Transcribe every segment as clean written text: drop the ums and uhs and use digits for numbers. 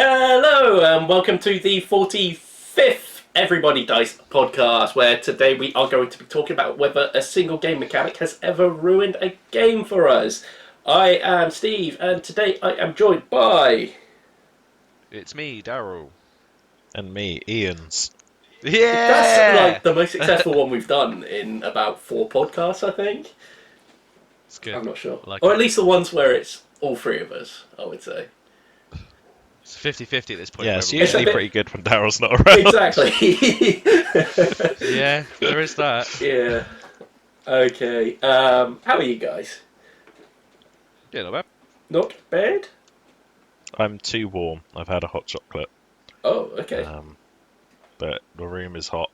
Hello, and welcome to the 45th Everybody Dice podcast, where today we are going to be talking about whether a single game mechanic has ever ruined a game for us. I am Steve, and today I am joined by... It's me, Daryl. And me, Ian's. That's Yeah! like the most successful one we've done in about 4 podcasts, I think. It's good. I'm not sure. I like Or it. at least the ones where it's all 3 of us, I would say. It's 50-50 at this point. Yeah, it's whether we- usually bit- pretty good when Daryl's not around. Exactly. Yeah, there is that. Yeah. Okay. How are you guys? Yeah, not bad. Not bad? I'm too warm. I've had a hot chocolate. Oh, okay. But the room is hot.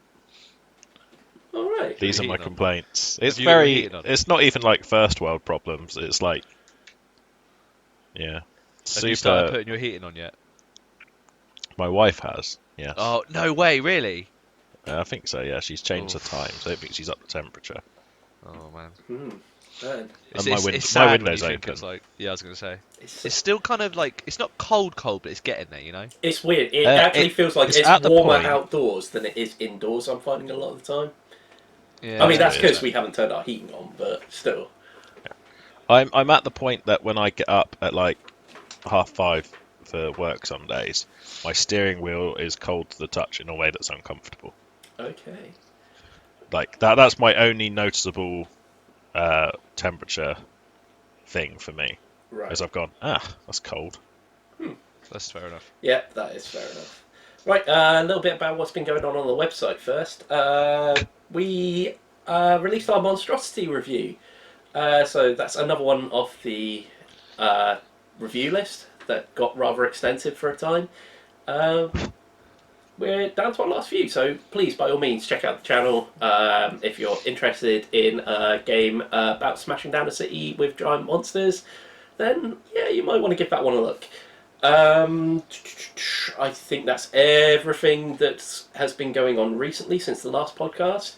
Alright. These are heating my on? complaints. Have It's you got your very... heating on? It's not even like first world problems. It's like... Yeah. Have you started Super... putting your heating on yet? My wife has, yes. Oh, no way, really? I think so, yeah. She's changed the Oof. time, so I don't think she's up to temperature. Oh, man. Man. And my it's my sad when window's you think open. It's like, yeah, I was going to say. It's It's still kind of like, it's not cold, but it's getting there, you know? it's weird. It Uh, actually it- feels like it's it's at the warmer point- outdoors than it is indoors, I'm finding a lot of the time. Yeah, I mean, that's weird. because we haven't turned our heating on, but still. I'm at the point that when I get up at like 5:30 for work some days, my steering wheel is cold to the touch in a way that's uncomfortable. Okay. Like that's my only noticeable temperature thing for me. Right. Is I've gone, that's cold. That's fair enough. Yeah, that is fair enough. Right, a little bit about what's been going on the website first. We released our Monstrosity review. So that's another one off the review list that got rather extensive for a time. We're down to our last few, so please, by all means, check out the channel if you're interested in a game about smashing down a city with giant monsters. Then, yeah, you might want to give that one a look. I think that's everything that has been going on recently since the last podcast.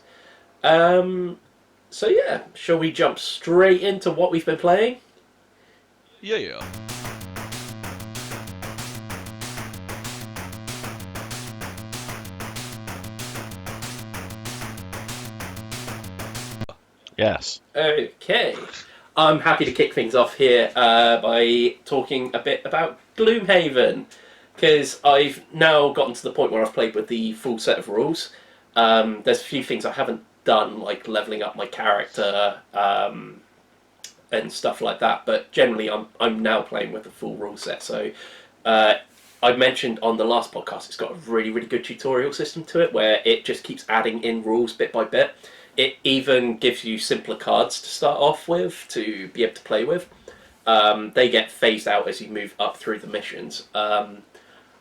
So yeah, shall we jump straight into what we've been playing? Yeah. Yes. Okay. I'm happy to kick things off here by talking a bit about Gloomhaven, because I've now gotten to the point where I've played with the full set of rules. There's a few things I haven't done, like leveling up my character and stuff like that, but generally I'm now playing with the full rule set. So I mentioned on the last podcast it's got a really, really good tutorial system to it, where it just keeps adding in rules bit by bit. It even gives you simpler cards to start off with to be able to play with. They get phased out as you move up through the missions. I'm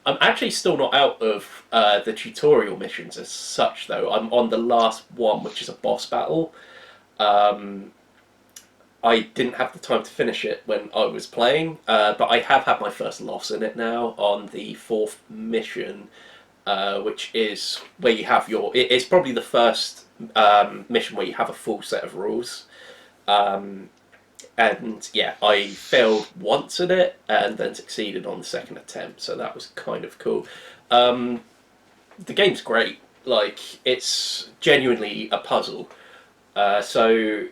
actually still not out of the tutorial missions as such, though. I'm on the last one, which is a boss battle. I didn't have the time to finish it when I was playing, but I have had my first loss in it now on the 4th mission, which is where you have your... It's probably the first mission where you have a full set of rules. And yeah, I failed once at it and then succeeded on the second attempt, so that was kind of cool. The game's great. Like, it's genuinely a puzzle. So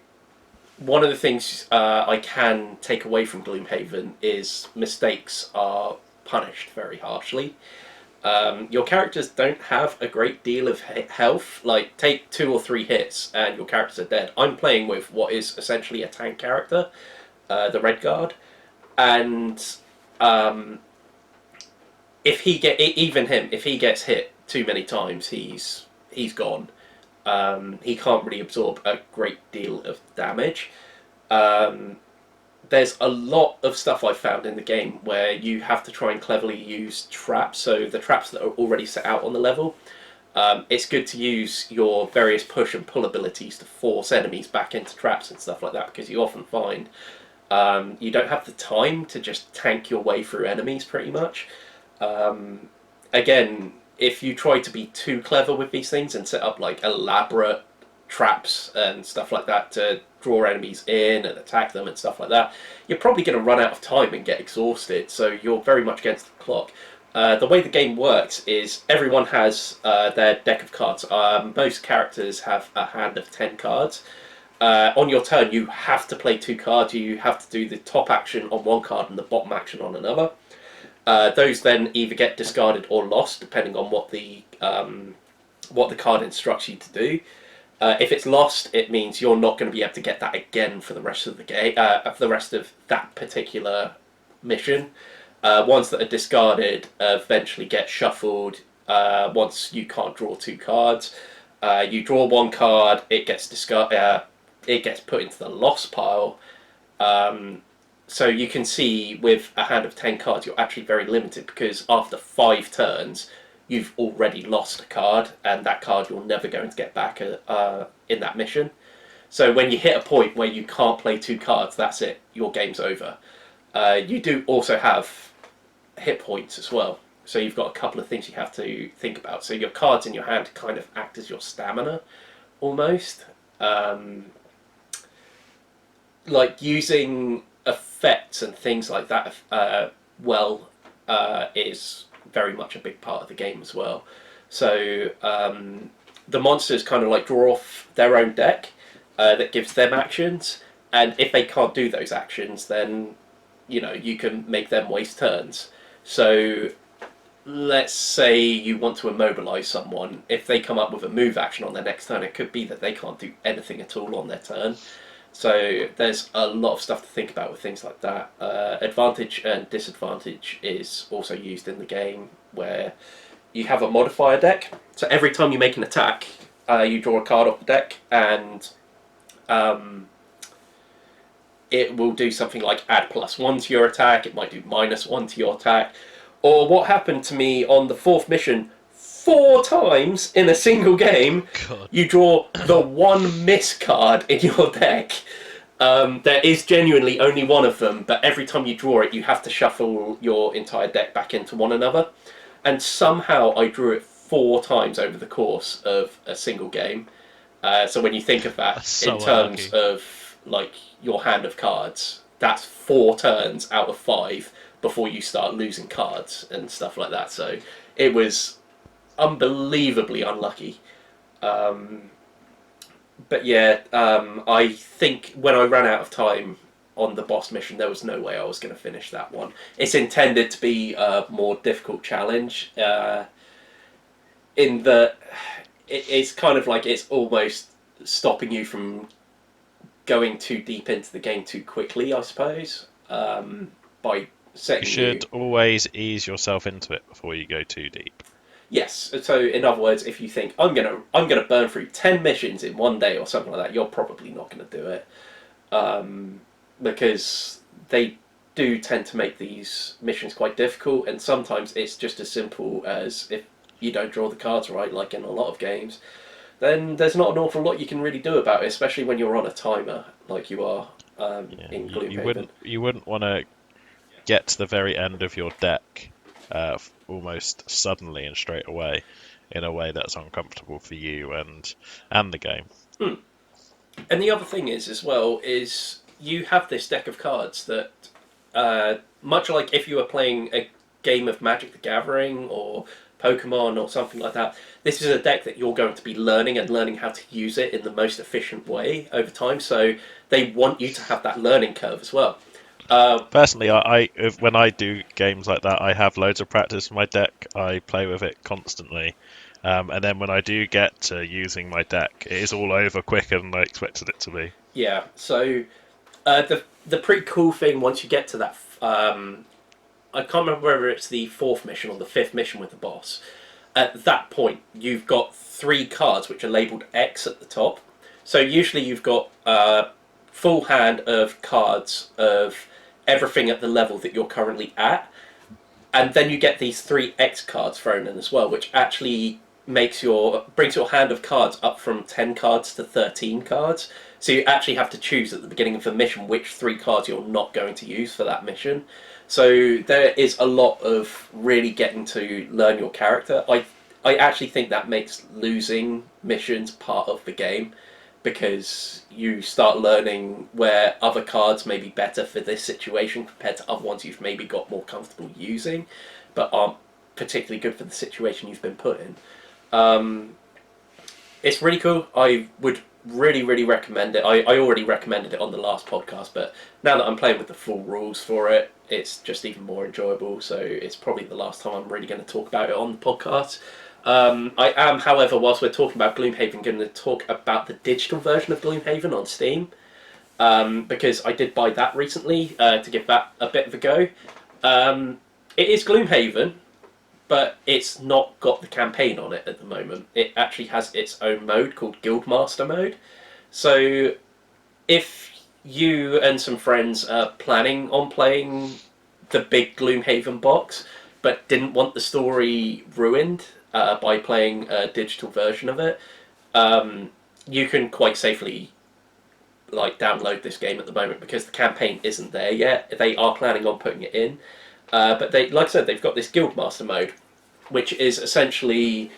one of the things I can take away from Gloomhaven is mistakes are punished very harshly. Your characters don't have a great deal of health. Like, take 2 or 3 hits and your characters are dead. I'm playing with what is essentially a tank character, the Red Guard, and if he gets hit too many times, he's gone. He can't really absorb a great deal of damage. There's a lot of stuff I've found in the game where you have to try and cleverly use traps, so the traps that are already set out on the level. It's good to use your various push and pull abilities to force enemies back into traps and stuff like that, because you often find you don't have the time to just tank your way through enemies, pretty much. Again, if you try to be too clever with these things and set up like elaborate traps and stuff like that to draw enemies in and attack them and stuff like that, you're probably going to run out of time and get exhausted, so you're very much against the clock. the way the game works is everyone has their deck of cards. Most characters have a hand of 10 cards. On your turn, you have to play 2 cards. You have to do the top action on one card and the bottom action on another. Those then either get discarded or lost, depending on what the card instructs you to do. If it's lost, it means you're not going to be able to get that again for the rest of the game, for the rest of that particular mission. Ones that are discarded eventually get shuffled. Once you can't draw 2 cards, you draw 1 card. It gets it gets put into the lost pile. So you can see with a hand of 10 cards, you're actually very limited because after 5 turns, you've already lost a card, and that card you're never going to get back in that mission. So when you hit a point where you can't play 2 cards, that's it. Your game's over. You do also have hit points as well. So you've got a couple of things you have to think about. So your cards in your hand kind of act as your stamina, almost. Like using effects and things like that is very much a big part of the game as well. So the monsters kind of like draw off their own deck that gives them actions, and if they can't do those actions, then you can make them waste turns. So let's say you want to immobilize someone. If they come up with a move action on their next turn, it could be that they can't do anything at all on their turn. So there's a lot of stuff to think about with things like that. Advantage and disadvantage is also used in the game, where you have a modifier deck. So every time you make an attack, you draw a card off the deck, and it will do something like add +1 to your attack. It might do -1 to your attack. Or what happened to me on the 4th mission, 4 times in a single game, God. you draw the 1 miss card in your deck. There is genuinely only 1 of them, but every time you draw it, you have to shuffle your entire deck back into one another. And somehow I drew it 4 times over the course of a single game. So when you think of that So in terms unlucky. of like your hand of cards, that's 4 turns out of 5 before you start losing cards and stuff like that. So it was unbelievably unlucky. But yeah, I think when I ran out of time on the boss mission, there was no way I was going to finish that one. It's intended to be a more difficult challenge, in that it's kind of like it's almost stopping you from going too deep into the game too quickly, I suppose, by setting You should always ease yourself into it before you go too deep. Yes. So in other words, if you think I'm gonna burn through 10 missions in one day or something like that, you're probably not going to do it, because they do tend to make these missions quite difficult, and sometimes it's just as simple as if you don't draw the cards right, like in a lot of games, then there's not an awful lot you can really do about it, especially when you're on a timer like you are in Gloomhaven. You wouldn't want to get to the very end of your deck almost suddenly and straight away in a way that's uncomfortable for you and the game. And the other thing is, as well, is you have this deck of cards that, much like if you were playing a game of Magic the Gathering or Pokemon or something like that, this is a deck that you're going to be learning how to use it in the most efficient way over time. So they want you to have that learning curve as well. Personally, when I do games like that, I have loads of practice with my deck. I play with it constantly. And then when I do get to using my deck, it is all over quicker than I expected it to be. Yeah, so the pretty cool thing once you get to that, I can't remember whether it's the 4th mission or the 5th mission with the boss. At that point, you've got 3 cards which are labelled X at the top. So usually you've got a full hand of cards of everything at the level that you're currently at. And then you get these 3 X cards thrown in as well, which actually brings your hand of cards up from 10 cards to 13 cards. So you actually have to choose at the beginning of the mission which 3 cards you're not going to use for that mission. So there is a lot of really getting to learn your character. I actually think that makes losing missions part of the game, because you start learning where other cards may be better for this situation compared to other ones you've maybe got more comfortable using, but aren't particularly good for the situation you've been put in. It's really cool. I would really recommend it. I already recommended it on the last podcast, but now that I'm playing with the full rules for it, it's just even more enjoyable. So it's probably the last time I'm really going to talk about it on the podcast. I am, however, whilst we're talking about Gloomhaven, going to talk about the digital version of Gloomhaven on Steam, because I did buy that recently to give that a bit of a go. It is Gloomhaven, but it's not got the campaign on it at the moment. It actually has its own mode called Guildmaster mode. So if you and some friends are planning on playing the big Gloomhaven box, but didn't want the story ruined by playing a digital version of it, you can quite safely download this game at the moment because the campaign isn't there yet. They are planning on putting it in. But they, like I said, they've got this Guildmaster mode, which is essentially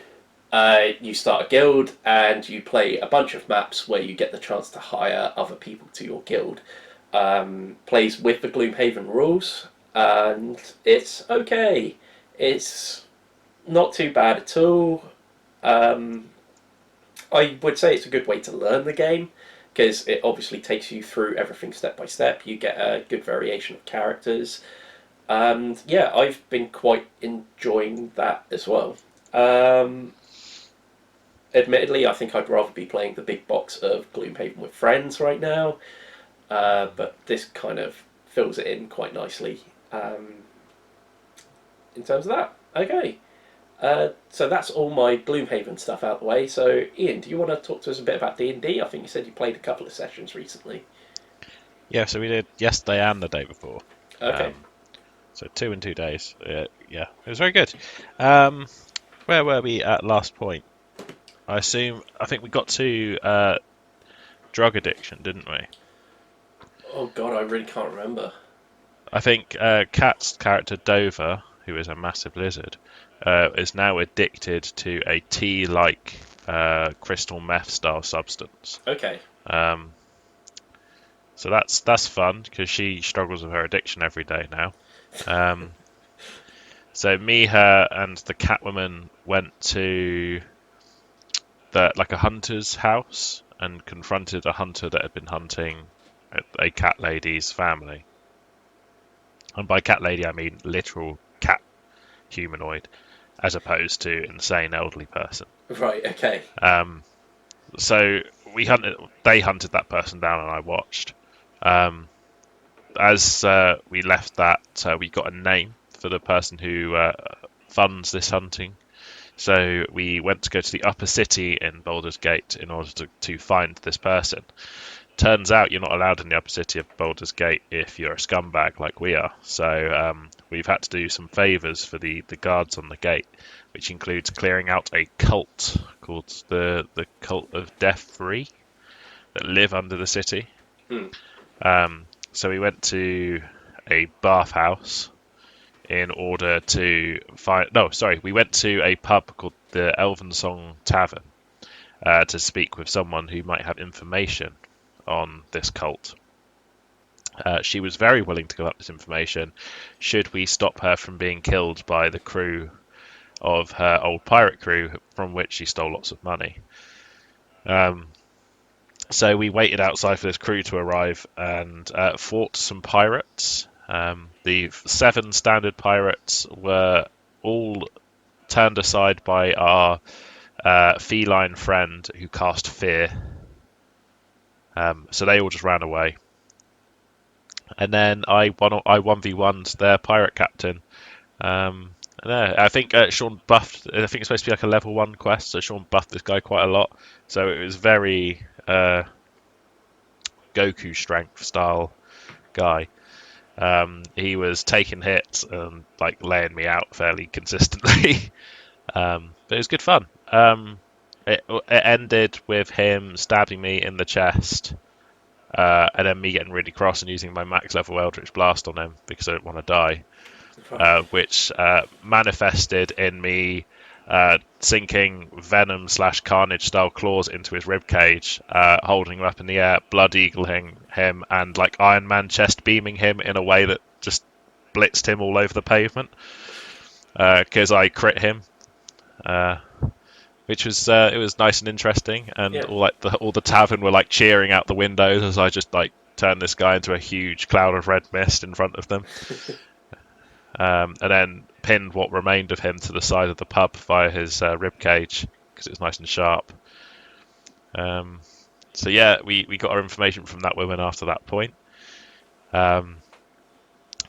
you start a guild and you play a bunch of maps where you get the chance to hire other people to your guild. Plays with the Gloomhaven rules, and it's okay. It's not too bad at all. I would say it's a good way to learn the game, because it obviously takes you through everything step by step. You get a good variation of characters. And yeah, I've been quite enjoying that as well. Admittedly, I think I'd rather be playing the big box of Gloomhaven with friends right now, but this kind of fills it in quite nicely in terms of that. Okay, so that's all my Gloomhaven stuff out the way. So Ian, do you want to talk to us a bit about D&D? I think you said you played a couple of sessions recently. Yeah, so we did yesterday and the day before. Okay. So 2 in 2 days. Yeah, it was very good. Where were we at last point? I think we got to drug addiction, didn't we? Oh god, I really can't remember. I think Kat's character Dover, who is a massive lizard, is now addicted to a tea-like crystal meth style substance. Okay. So that's fun because she struggles with her addiction every day now. So me, her, and the Catwoman went to a hunter's house and confronted a hunter that had been hunting a cat lady's family. And by cat lady, I mean literal cat humanoid, as opposed to insane elderly person. Right. Okay. So they hunted that person down, and I watched. As we left that, we got a name for the person who funds this hunting. So we went to go to the upper city in Baldur's Gate in order to find this person. Turns out you're not allowed in the upper city of Baldur's Gate if you're a scumbag like we are. So we've had to do some favours for the guards on the gate, which includes clearing out a cult called the Cult of Death Free that live under the city. So we went to a bathhouse in order to find... No, sorry. We went to a pub called the Elvensong Tavern to speak with someone who might have information on this cult. She was very willing to give up this information should we stop her from being killed by the crew of her old pirate crew from which she stole lots of money. So we waited outside for this crew to arrive and fought some pirates. The 7 standard pirates were all turned aside by our feline friend who cast fear. So they all just ran away. And then I 1v1'd their pirate captain. I think Sean buffed... I think it's supposed to be like a level 1 quest, so Sean buffed this guy quite a lot. So it was very Goku strength style guy. He was taking hits and laying me out fairly consistently. But it was good fun. It ended with him stabbing me in the chest, and then me getting really cross and using my max level Eldritch Blast on him because I didn't want to die, which manifested in me sinking venom / carnage style claws into his ribcage, holding him up in the air, blood eagling him, and Iron Man chest beaming him in a way that just blitzed him all over the pavement. because I crit him, which was it was nice and interesting, and Yeah. all the tavern were like cheering out the windows as I just like turned this guy into a huge cloud of red mist in front of them, and then pinned what remained of him to the side of the pub via his rib cage because it was nice and sharp. So yeah, we got our information from that woman after that point.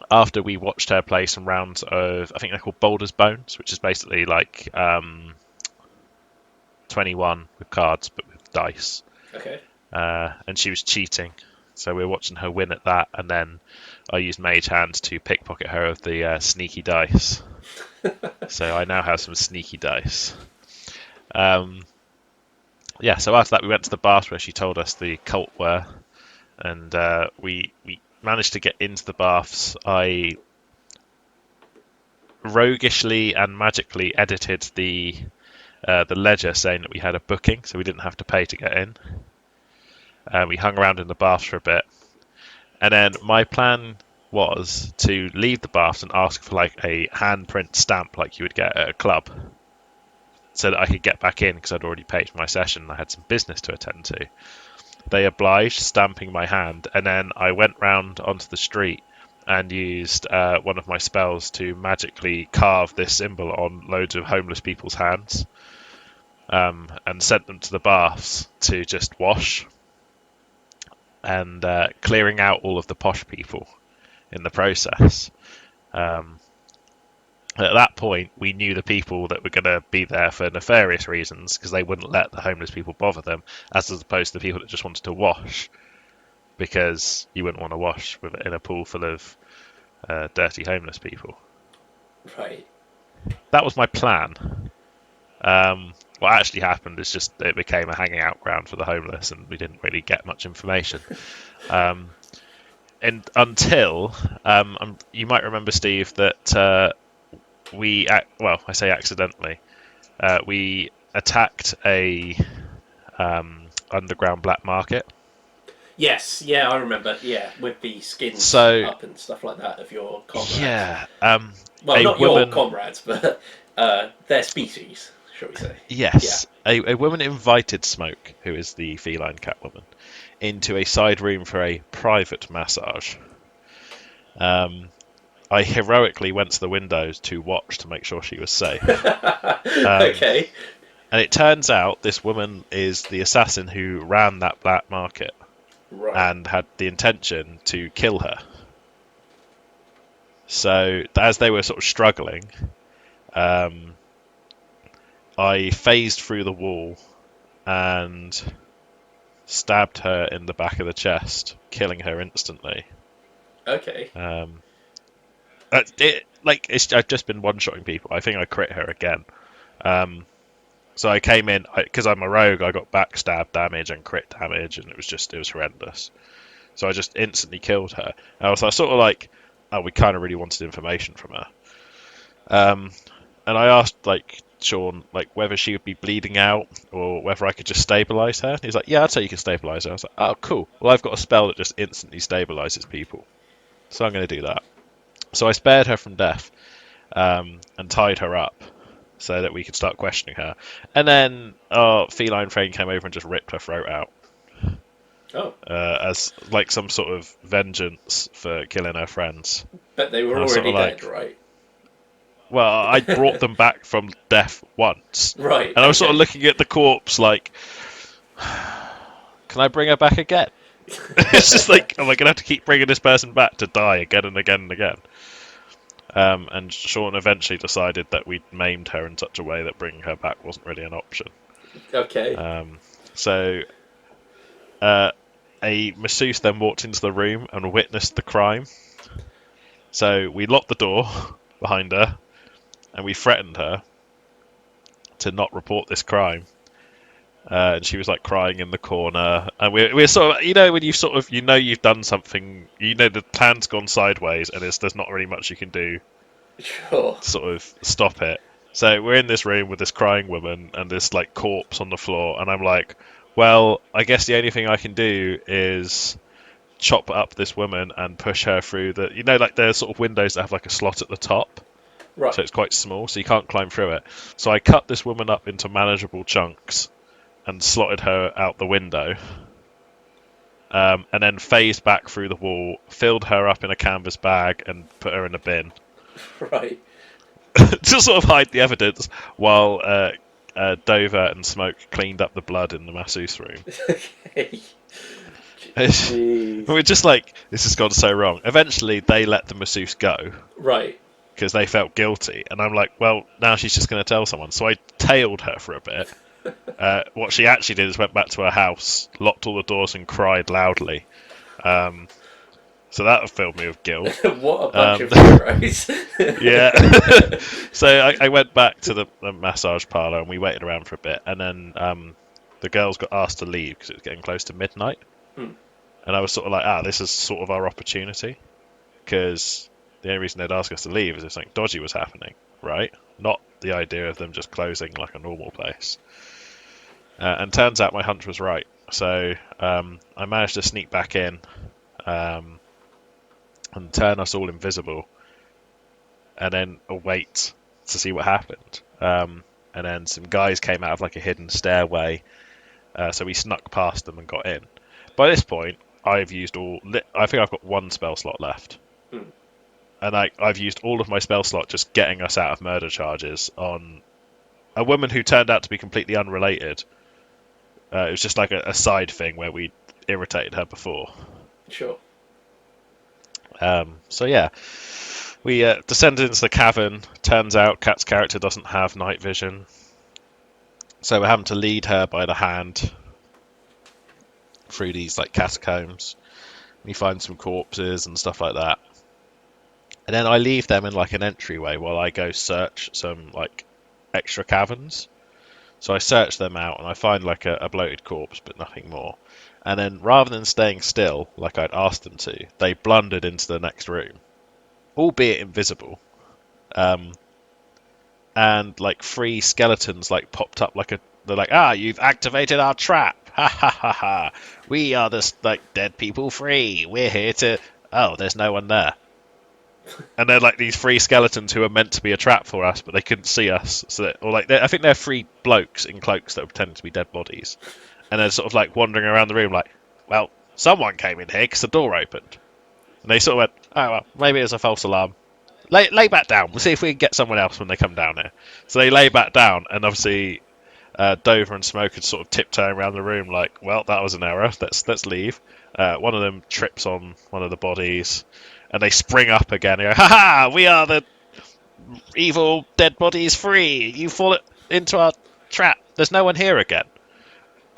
After we watched her play some rounds of, I think they're called Boulder's Bones, which is basically like 21 with cards but with dice. Okay. And she was cheating, so we were watching her win at that, and then I used Mage Hand to pickpocket her of the sneaky dice. So I now have some sneaky dice. Yeah, so after that we went to the bath where she told us the cult were, and we managed to get into the baths. I roguishly and magically edited the ledger saying that we had a booking, so we didn't have to pay to get in. We hung around in the baths for a bit, and then my plan was to leave the baths and ask for like a handprint stamp like you would get at a club, so that I could get back in because I'd already paid for my session and I had some business to attend to. They obliged, stamping my hand, and then I went round onto the street and used one of my spells to magically carve this symbol on loads of homeless people's hands, and sent them to the baths to just wash, and clearing out all of the posh people in the process. At that point, we knew the people that were going to be there for nefarious reasons because they wouldn't let the homeless people bother them, as opposed to the people that just wanted to wash, because you wouldn't want to wash in a pool full of dirty homeless people. Right. That was my plan. What actually happened is just it became a hanging out ground for the homeless, and we didn't really get much information. And until you might remember, Steve, that I say accidentally, we attacked a underground black market. Yes, yeah, I remember. Yeah, with the skins up and stuff like that of your comrades. Yeah. Well, not your comrades, but their species, shall we say. Yes. Yeah. A woman invited Smoke, who is the feline cat woman, into a side room for a private massage. I heroically went to the windows to watch to make sure she was safe. Okay. And it turns out this woman is the assassin who ran that black market, right, and had the intention to kill her. So as they were sort of struggling, I phased through the wall and stabbed her in the back of the chest, killing her instantly. Okay. I've just been one-shotting people. I think I crit her again. So I came in, because I'm a rogue, I got backstab damage and crit damage, and it was horrendous. So I just instantly killed her. And I was sort of like, oh, we kind of really wanted information from her. And I asked Sean whether she would be bleeding out or whether I could just stabilise her. He's like, yeah, I'd say you can stabilise her. I was like, oh, cool. Well, I've got a spell that just instantly stabilises people, so I'm going to do that. So I spared her from death, and tied her up so that we could start questioning her. And then our feline friend came over and just ripped her throat out. Oh. As some sort of vengeance for killing her friends. But they were already dead, right? Well, I brought them back from death once. Right. And I was sort of looking at the corpse like, can I bring her back again? It's just am I going to have to keep bringing this person back to die again and again and again? And Sean eventually decided that we'd maimed her in such a way that bringing her back wasn't really an option. Okay. So a masseuse then walked into the room and witnessed the crime. So we locked the door behind her, and we threatened her to not report this crime. And she was crying in the corner, and we're sort of, when you've done something, the plan's gone sideways, and there's not really much you can do. Sure. To sort of stop it. So we're in this room with this crying woman and this corpse on the floor, and I'm like, well, I guess the only thing I can do is chop up this woman and push her through the, the sort of windows that have a slot at the top. Right. So it's quite small, so you can't climb through it. So I cut this woman up into manageable chunks and slotted her out the window. And then phased back through the wall, filled her up in a canvas bag, and put her in a bin. Right. To sort of hide the evidence, while Dover and Smoke cleaned up the blood in the masseuse room. Okay. We're just like, this has gone so wrong. Eventually, they let the masseuse go Right. because they felt guilty, and I'm like, well, now she's just going to tell someone. So I tailed her for a bit. What she actually did is went back to her house, locked all the doors, and cried loudly. So that filled me with guilt. What a bunch of heroes. Yeah. So I went back to the massage parlour and we waited around for a bit, and then the girls got asked to leave because it was getting close to midnight. And I was sort of like, this is sort of our opportunity, because the only reason they'd ask us to leave is if something dodgy was happening, right? Not the idea of them just closing like a normal place. And turns out my hunch was right. So I managed to sneak back in and turn us all invisible, and then wait to see what happened. And then some guys came out of like a hidden stairway, so we snuck past them and got in. By this point, I've used all. I think I've got one spell slot left, and I've used all of my spell slot just getting us out of murder charges on a woman who turned out to be completely unrelated. It was just like a side thing where we irritated her before. Sure. So yeah, we descended into the cavern. Turns out Kat's character doesn't have night vision, so we're having to lead her by the hand through these like catacombs. We find some corpses and stuff like that, and then I leave them in like an entryway while I go search some like extra caverns. So I search them out and I find like a bloated corpse, but nothing more. And then rather than staying still like I'd asked them to, they blundered into the next room, albeit invisible. And like 3 skeletons like popped up like they're like, you've activated our trap. Ha ha ha ha. We are the like dead people free. We're here to. Oh, there's no one there. And they're like these 3 skeletons who are meant to be a trap for us, but they couldn't see us. So, I think they're 3 blokes in cloaks that are pretending to be dead bodies, and they're sort of like wandering around the room, like, well, someone came in here because the door opened. And they sort of went, oh well, maybe it's a false alarm. Lay back down. We'll see if we can get someone else when they come down here. So they lay back down, and obviously Dover and Smoke had sort of tiptoeing around the room, like, well, that was an error. Let's leave. One of them trips on one of the bodies. And they spring up again and go, ha ha, we are the evil dead bodies free. You fall into our trap. There's no one here again.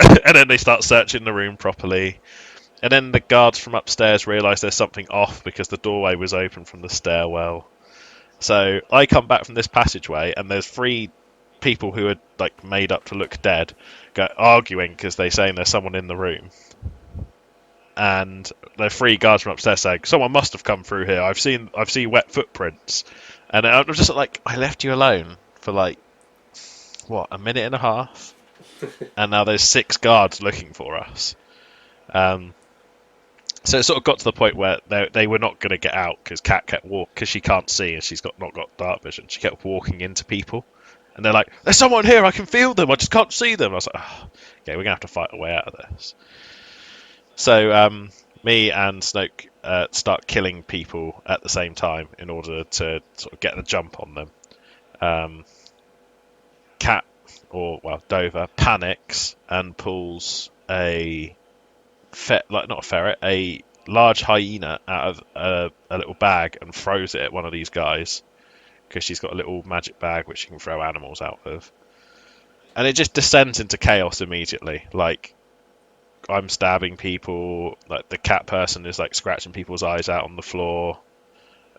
And then they start searching the room properly. And then the guards from upstairs realise there's something off because the doorway was open from the stairwell. So I come back from this passageway and there's 3 people who are like made up to look dead arguing because they're saying there's someone in the room. And there are 3 guards from upstairs saying, someone must have come through here. I've seen wet footprints. And I'm just like, I left you alone for like, what, a minute and a half? And now there's 6 guards looking for us. So it sort of got to the point where they were not going to get out because Kat kept walking, because she can't see and she's not got dark vision. She kept walking into people. And they're like, there's someone here, I can feel them, I just can't see them. I was like, okay, we're going to have to fight our way out of this. So me and Snoke start killing people at the same time in order to sort of get the jump on them. Kat, Dover, panics and pulls a large hyena out of a little bag and throws it at one of these guys because she's got a little magic bag which she can throw animals out of. And it just descends into chaos immediately. Like, I'm stabbing people, like the cat person is like scratching people's eyes out on the floor.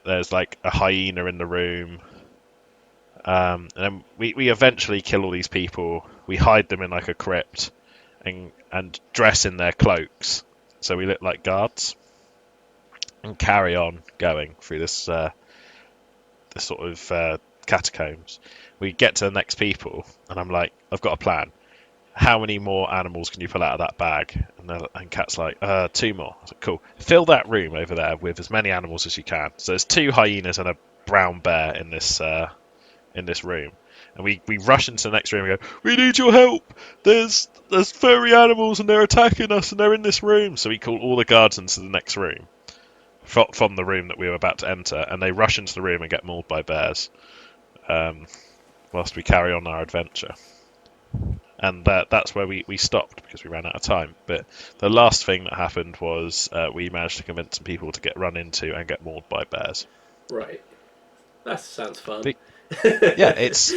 There's like a hyena in the room. And then we eventually kill all these people. We hide them in like a crypt and dress in their cloaks so we look like guards and carry on going through this sort of catacombs. We get to the next people and I'm like, I've got a plan. How many more animals can you pull out of that bag? And Kat's like, 2 more. I was like, cool. Fill that room over there with as many animals as you can. So there's 2 hyenas and a brown bear in this room. And we rush into the next room and go, we need your help! There's furry animals and they're attacking us and they're in this room. So we call all the guards into the next room from the room that we were about to enter, and they rush into the room and get mauled by bears whilst we carry on our adventure. And that's where we stopped because we ran out of time. But the last thing that happened was we managed to convince some people to get run into and get mauled by bears. Right. That sounds fun. Yeah, it's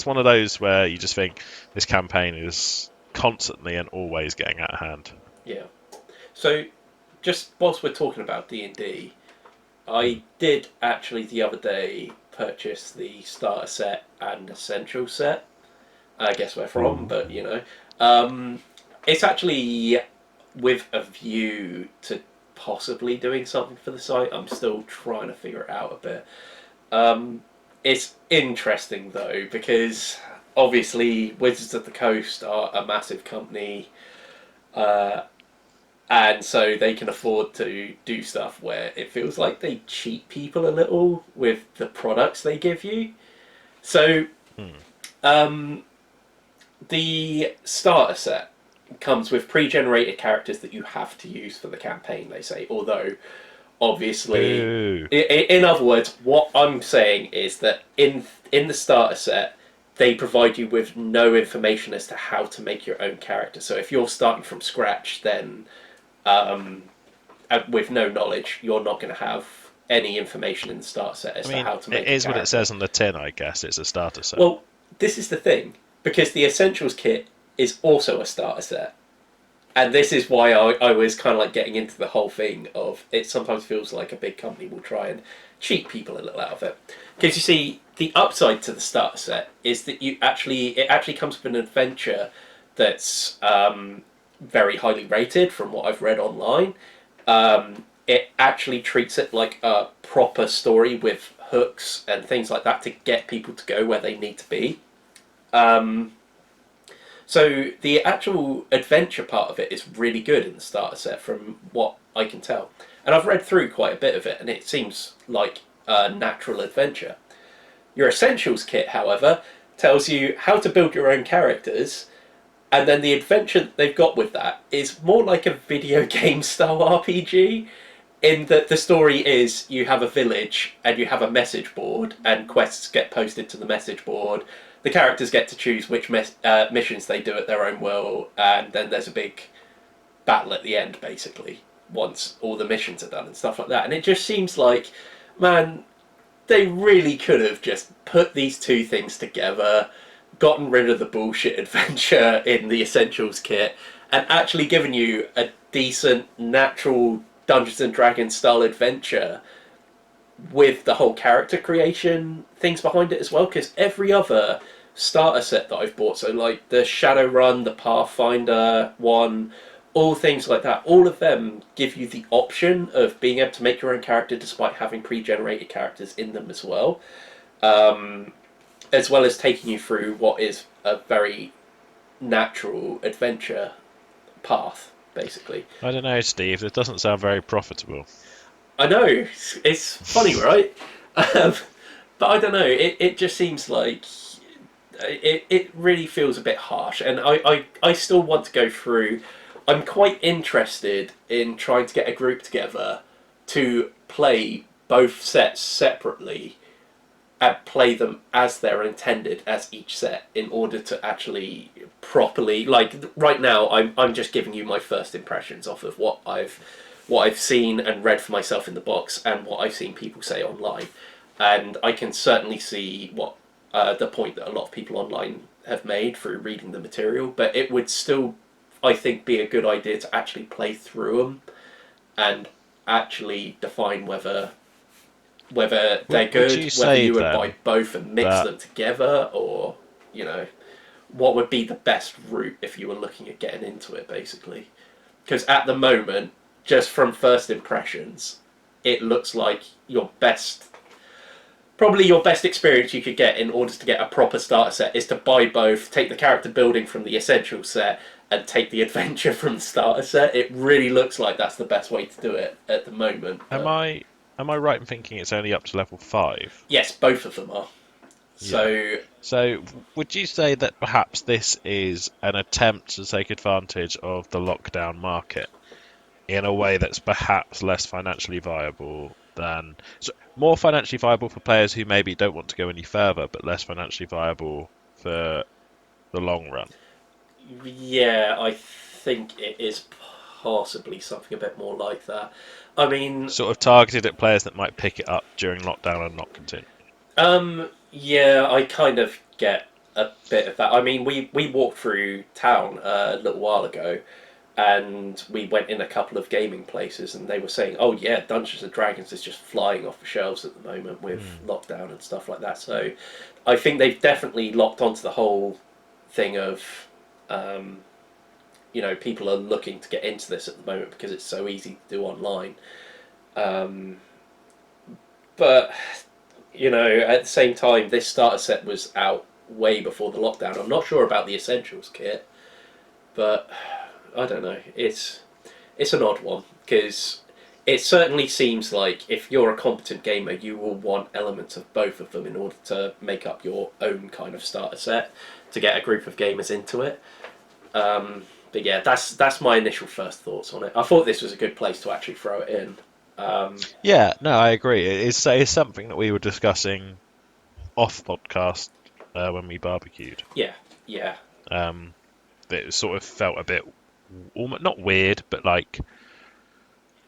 one of those where you just think this campaign is constantly and always getting out of hand. Yeah. So, just whilst we're talking about D&D, I did actually the other day purchase the starter set and essential set. I guess where from, but you know, it's actually with a view to possibly doing something for the site. I'm still trying to figure it out a bit. It's interesting though, because obviously Wizards of the Coast are a massive company, and so they can afford to do stuff where it feels like they cheat people a little with the products they give you. So, the starter set comes with pre-generated characters that you have to use for the campaign, they say, although obviously, in other words, what I'm saying is that in the starter set, they provide you with no information as to how to make your own character. So if you're starting from scratch, then with no knowledge, you're not going to have any information in the starter set as to how to make it is a character. what it says on the tin, I guess. It's a starter set. Well, this is the thing, because the Essentials kit is also a starter set. And this is why I was kind of like getting into the whole thing of it sometimes feels like a big company will try and cheat people a little out of it. Because you see, the upside to the starter set is that it actually comes with an adventure that's very highly rated from what I've read online. It actually treats it like a proper story with hooks and things like that to get people to go where they need to be. So the actual adventure part of it is really good in the starter set from what I can tell. And I've read through quite a bit of it and it seems like a natural adventure. Your Essentials kit, however, tells you how to build your own characters, and then the adventure that they've got with that is more like a video game style RPG, in that the story is you have a village and you have a message board and quests get posted to the message board. The characters get to choose which missions they do at their own will, and then there's a big battle at the end, basically, once all the missions are done and stuff like that. And it just seems like, man, they really could have just put these two things together, gotten rid of the bullshit adventure in the Essentials kit, and actually given you a decent, natural Dungeons and Dragons style adventure with the whole character creation things behind it as well, because every other starter set that I've bought, so like the Shadowrun, the Pathfinder one, all things like that, all of them give you the option of being able to make your own character despite having pre-generated characters in them as well as taking you through what is a very natural adventure path, basically. I don't know, Steve, it doesn't sound very profitable. I know, it's funny, right? But I don't know, it just seems like it really feels a bit harsh, and I still want to go through. I'm quite interested in trying to get a group together to play both sets separately and play them as they're intended as each set in order to actually properly, like right now I'm just giving you my first impressions off of what I've seen and read for myself in the box and what I've seen people say online, and I can certainly see what the point that a lot of people online have made through reading the material, but it would still, I think, be a good idea to actually play through them and actually define whether they're good, whether you would buy both and mix them together, or what would be the best route if you were looking at getting into it, basically. Because at the moment, just from first impressions, it looks like probably your best experience you could get in order to get a proper starter set is to buy both, take the character building from the essential set, and take the adventure from the starter set. It really looks like that's the best way to do it at the moment. Am I am I right in thinking it's only up to level 5? Yes, both of them are. So So, would you say that perhaps this is an attempt to take advantage of the lockdown market in a way that's perhaps less financially viable than, so more financially viable for players who maybe don't want to go any further, but less financially viable for the long run? yeah, I think it is possibly something a bit more like that. I mean, Sort of targeted at players that might pick it up during lockdown and not continue. yeah, I kind of get a bit of that. I mean, we walked through town a little while ago, and we went in a couple of gaming places, and they were saying, "Oh yeah, Dungeons and Dragons is just flying off the shelves at the moment with lockdown and stuff like that." So, I think they've definitely locked onto the whole thing of, um, people are looking to get into this at the moment because it's so easy to do online. Um, but at the same time, this starter set was out way before the lockdown. I'm not sure about the Essentials kit, but I don't know. It's an odd one because it certainly seems like if you're a competent gamer, you will want elements of both of them in order to make up your own kind of starter set to get a group of gamers into it. But yeah, that's my initial first thoughts on it. I thought this was a good place to actually throw it in. Yeah, no, I agree. It's something that we were discussing off podcast when we barbecued. Yeah, yeah. It sort of felt a bit, almost not weird, but like,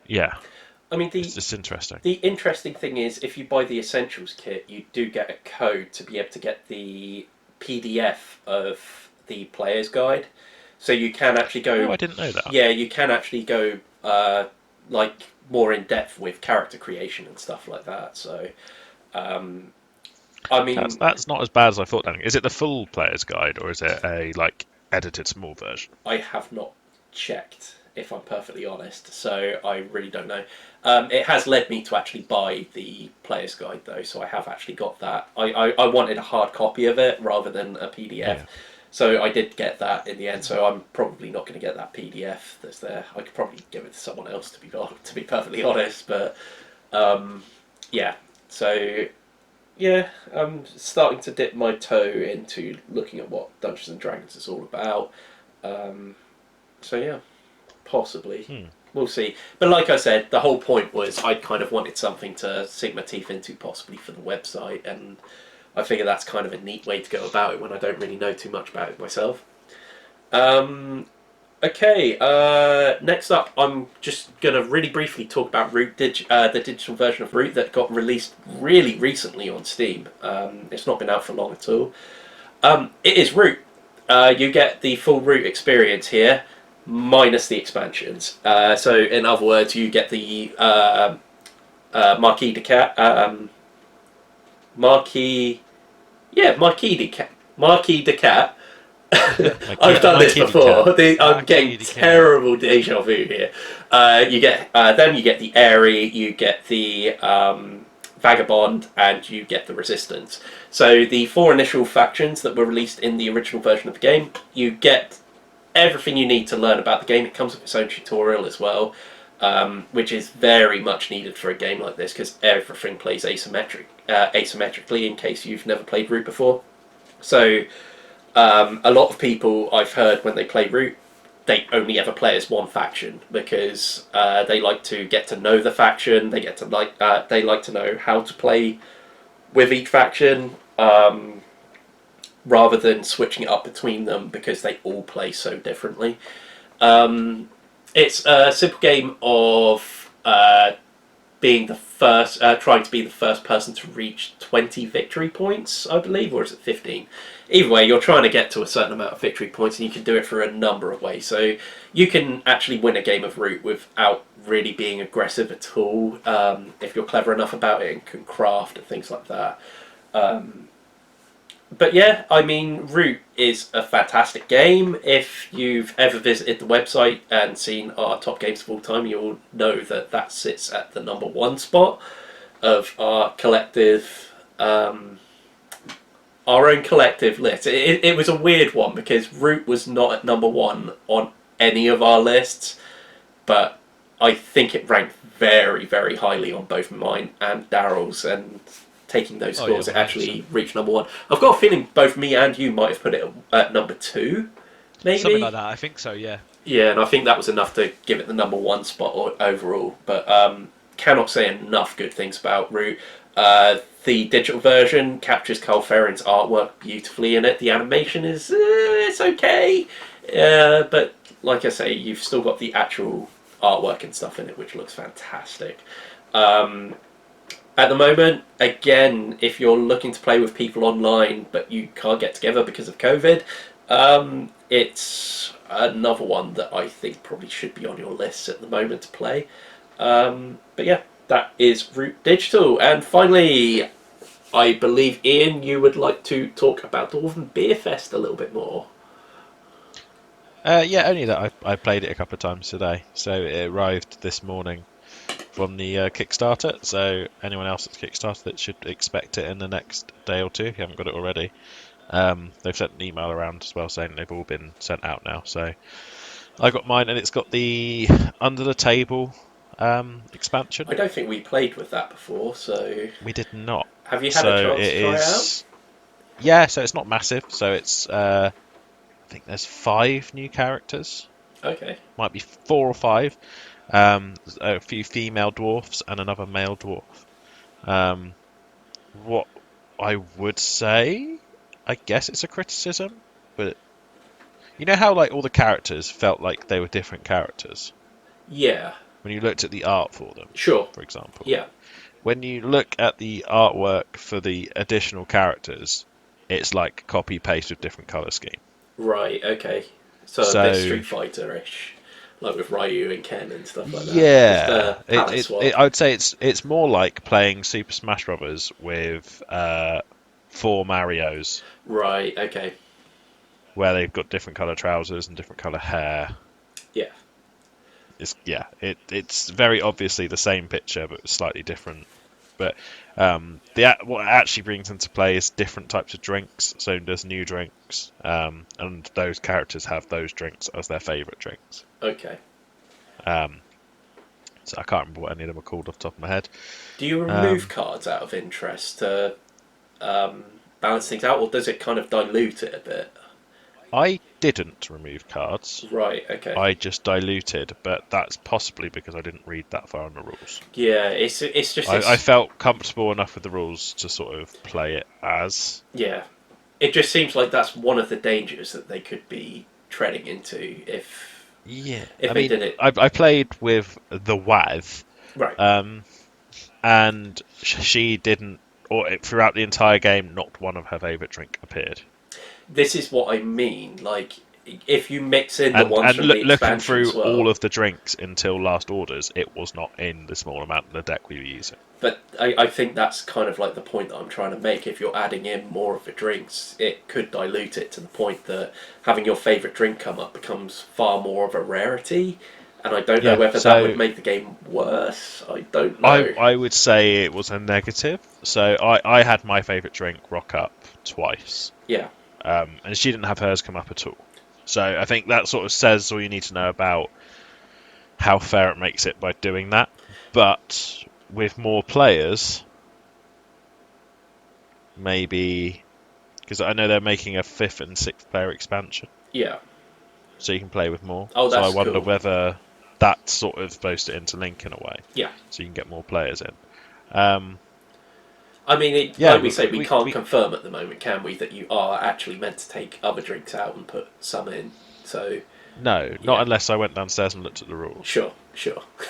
yeah, I mean, it's just interesting. the interesting thing is, if you buy the Essentials kit, you do get a code to be able to get the PDF of the player's guide. So you can actually go. Oh, I didn't know that. Yeah, you can actually go like more in depth with character creation and stuff like that. So, I mean, That's not as bad as I thought. Then, is it the full player's guide or is it a like edited small version? I have not checked, if I'm perfectly honest. So I really don't know. It has led me to actually buy the player's guide though, so I have actually got that. I wanted a hard copy of it rather than a PDF. Yeah. So I did get that in the end. So I'm probably not going to get that PDF that's there. I could probably give it to someone else to be perfectly honest. But yeah. So yeah, I'm starting to dip my toe into looking at what Dungeons and Dragons is all about. So yeah, possibly. We'll see. But like I said, the whole point was I kind of wanted something to sink my teeth into, possibly for the website, and I figure that's kind of a neat way to go about it when I don't really know too much about it myself. Okay, next up, I'm just going to really briefly talk about Root, the digital version of Root that got released really recently on Steam. It's not been out for long at all. It is Root. You get the full Root experience here, minus the expansions. So, in other words, you get the Marquis de Cat. Marquis de Cat. I've done this before. I'm getting terrible deja vu here. You get the Airy, you get the Vagabond, and you get the Resistance. So the 4 initial factions that were released in the original version of the game, you get everything you need to learn about the game. It comes with its own tutorial as well, which is very much needed for a game like this because everything plays asymmetrically in case you've never played Root before. So a lot of people I've heard when they play Root, they only ever play as one faction because they like to get to know the faction. They they like to know how to play with each faction rather than switching it up between them because they all play so differently. It's a simple game of being the first, trying to be the first person to reach 20 victory points, I believe, or is it 15? Either way, you're trying to get to a certain amount of victory points, and you can do it for a number of ways. So you can actually win a game of Root without really being aggressive at all, if you're clever enough about it and can craft and things like that. But yeah, I mean, Root is a fantastic game. If you've ever visited the website and seen our top games of all time, you'll know that that sits at the number 1 spot of our collective, our own collective list. It was a weird one because Root was not at number 1 on any of our lists, but I think it ranked very, very highly on both mine and Daryl's, and taking those Oh, yeah, scores, it 100%. actually reached number one. I've got a feeling both me and you might have put it at number two, maybe. Something like that. I think so. Yeah. Yeah, and I think that was enough to give it the number one spot overall. But cannot say enough good things about Root. The digital version captures Carl Ferrin's artwork beautifully in it. The animation is it's okay, but like I say, you've still got the actual artwork and stuff in it, which looks fantastic. At the moment, again, if you're looking to play with people online but you can't get together because of COVID, it's another one that I think probably should be on your list at the moment to play. But yeah, that is Root Digital. And finally, I believe, Ian, you would like to talk about Dwarven Beerfest a little bit more. Yeah, only that I played it a couple of times today. So it arrived this morning from the Kickstarter. So anyone else that's Kickstarted it should expect it in the next day or two if you haven't got it already. They've sent an email around as well saying they've all been sent out now. So I got mine, and it's got the Under the Table expansion. I don't think we played with that before, so... We did not. Have you had a chance to try it out? Yeah, so it's not massive. So it's... I think there's 5 new characters. Okay. Might be 4 or 5. A few female dwarfs and another male dwarf. What I would say, I guess it's a criticism, but you know how like all the characters felt like they were different characters Yeah. when you looked at the art for them, Sure. for example. Yeah. When you look at the artwork for the additional characters, it's like copy paste with different color scheme. Right, okay. So a bit Street Fighter-ish, like with Ryu and Ken and stuff like that. Yeah, Just palette swap. I would say it's more like playing Super Smash Brothers with 4 Marios, Right, okay. where they've got different color trousers and different color hair. Yeah. It's very obviously the same picture but slightly different. But what it actually brings into play is different types of drinks. So there's new drinks, and those characters have those drinks as their favourite drinks. Okay. So I can't remember what any of them are called off the top of my head. Do you remove cards out of interest to balance things out, or does it kind of dilute it a bit? I didn't remove cards. Right, okay. I just diluted, but that's possibly because I didn't read that far on the rules. Yeah, it's just... I felt comfortable enough with the rules to sort of play it as... Yeah. It just seems like that's one of the dangers that they could be treading into if... Yeah. If they did it... I played with the Wav. Right. And she didn't... Or throughout the entire game, not one of her favourite drink appeared. This is what I mean. Like, if you mix in the ones from the looking expansion through as well, all of the drinks until Last Orders, it was not in the small amount of the deck we were using. But I think that's kind of like the point that I'm trying to make. If you're adding in more of the drinks, it could dilute it to the point that having your favourite drink come up becomes far more of a rarity. And I don't know whether that would make the game worse. I don't know. I would say it was a negative. So I had my favourite drink rock up twice. Yeah. And she didn't have hers come up at all. So I think that sort of says all you need to know about how fair it makes it by doing that. But with more players, maybe... Because I know they're making a 5th and 6th player expansion. Yeah. So you can play with more. Oh, that's so I wonder cool. whether that's sort of supposed to interlink in a way. Yeah. So you can get more players in. I mean, like we say, we can't confirm at the moment, can we, that you are actually meant to take other drinks out and put some in. So No, not unless I went downstairs and looked at the rules. Sure.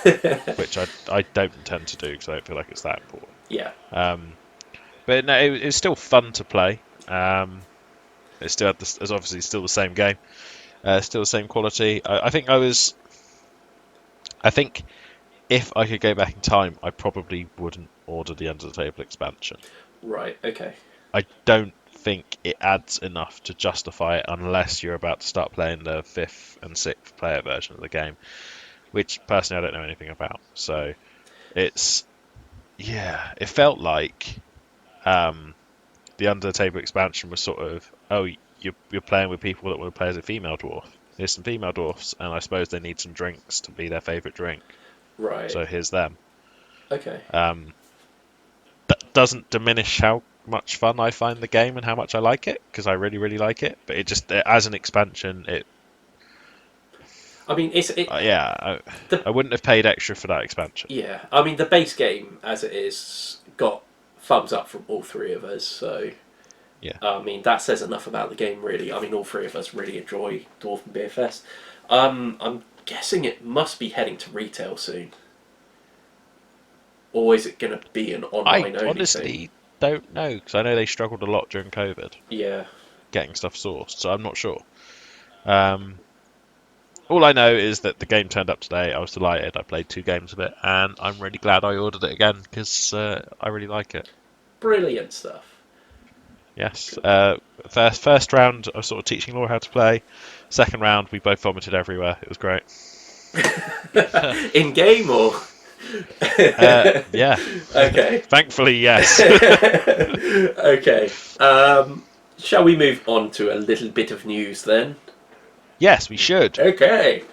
Which I don't intend to do because I don't feel like it's that important. Yeah. But no, it's still fun to play. It's still it's obviously still the same game. Still the same quality. I think if I could go back in time, I probably wouldn't order the Under the Table expansion. Right, okay. I don't think it adds enough to justify it unless you're about to start playing the 5th and 6th player version of the game, which personally I don't know anything about. So it felt like the Under the Table expansion was sort of, you're playing with people that want to play as a female dwarf. There's some female dwarfs, and I suppose they need some drinks to be their favourite drink. Right. So here's them. Okay. That doesn't diminish how much fun I find the game and how much I like it, because I really, really like it. But as an expansion, I mean, I wouldn't have paid extra for that expansion. yeah. I mean, the base game as it is got thumbs up from all three of us. So Yeah. I mean, that says enough about the game, really. I mean, all three of us really enjoy Dwarven Beerfest. I'm guessing it must be heading to retail soon. Or is it going to be an online only I honestly thing? don't know, because I know they struggled a lot during COVID Yeah. getting stuff sourced, so I'm not sure. All I know is that the game turned up today. I was delighted. I played 2 games of it, and I'm really glad I ordered it again, because I really like it. Brilliant stuff. Yes. First round, I was sort of teaching Laura how to play. Second round, we both vomited everywhere. It was great. In game or? Yeah. Okay. Thankfully, yes. Okay. Shall we move on to a little bit of news then? Yes, we should. Okay.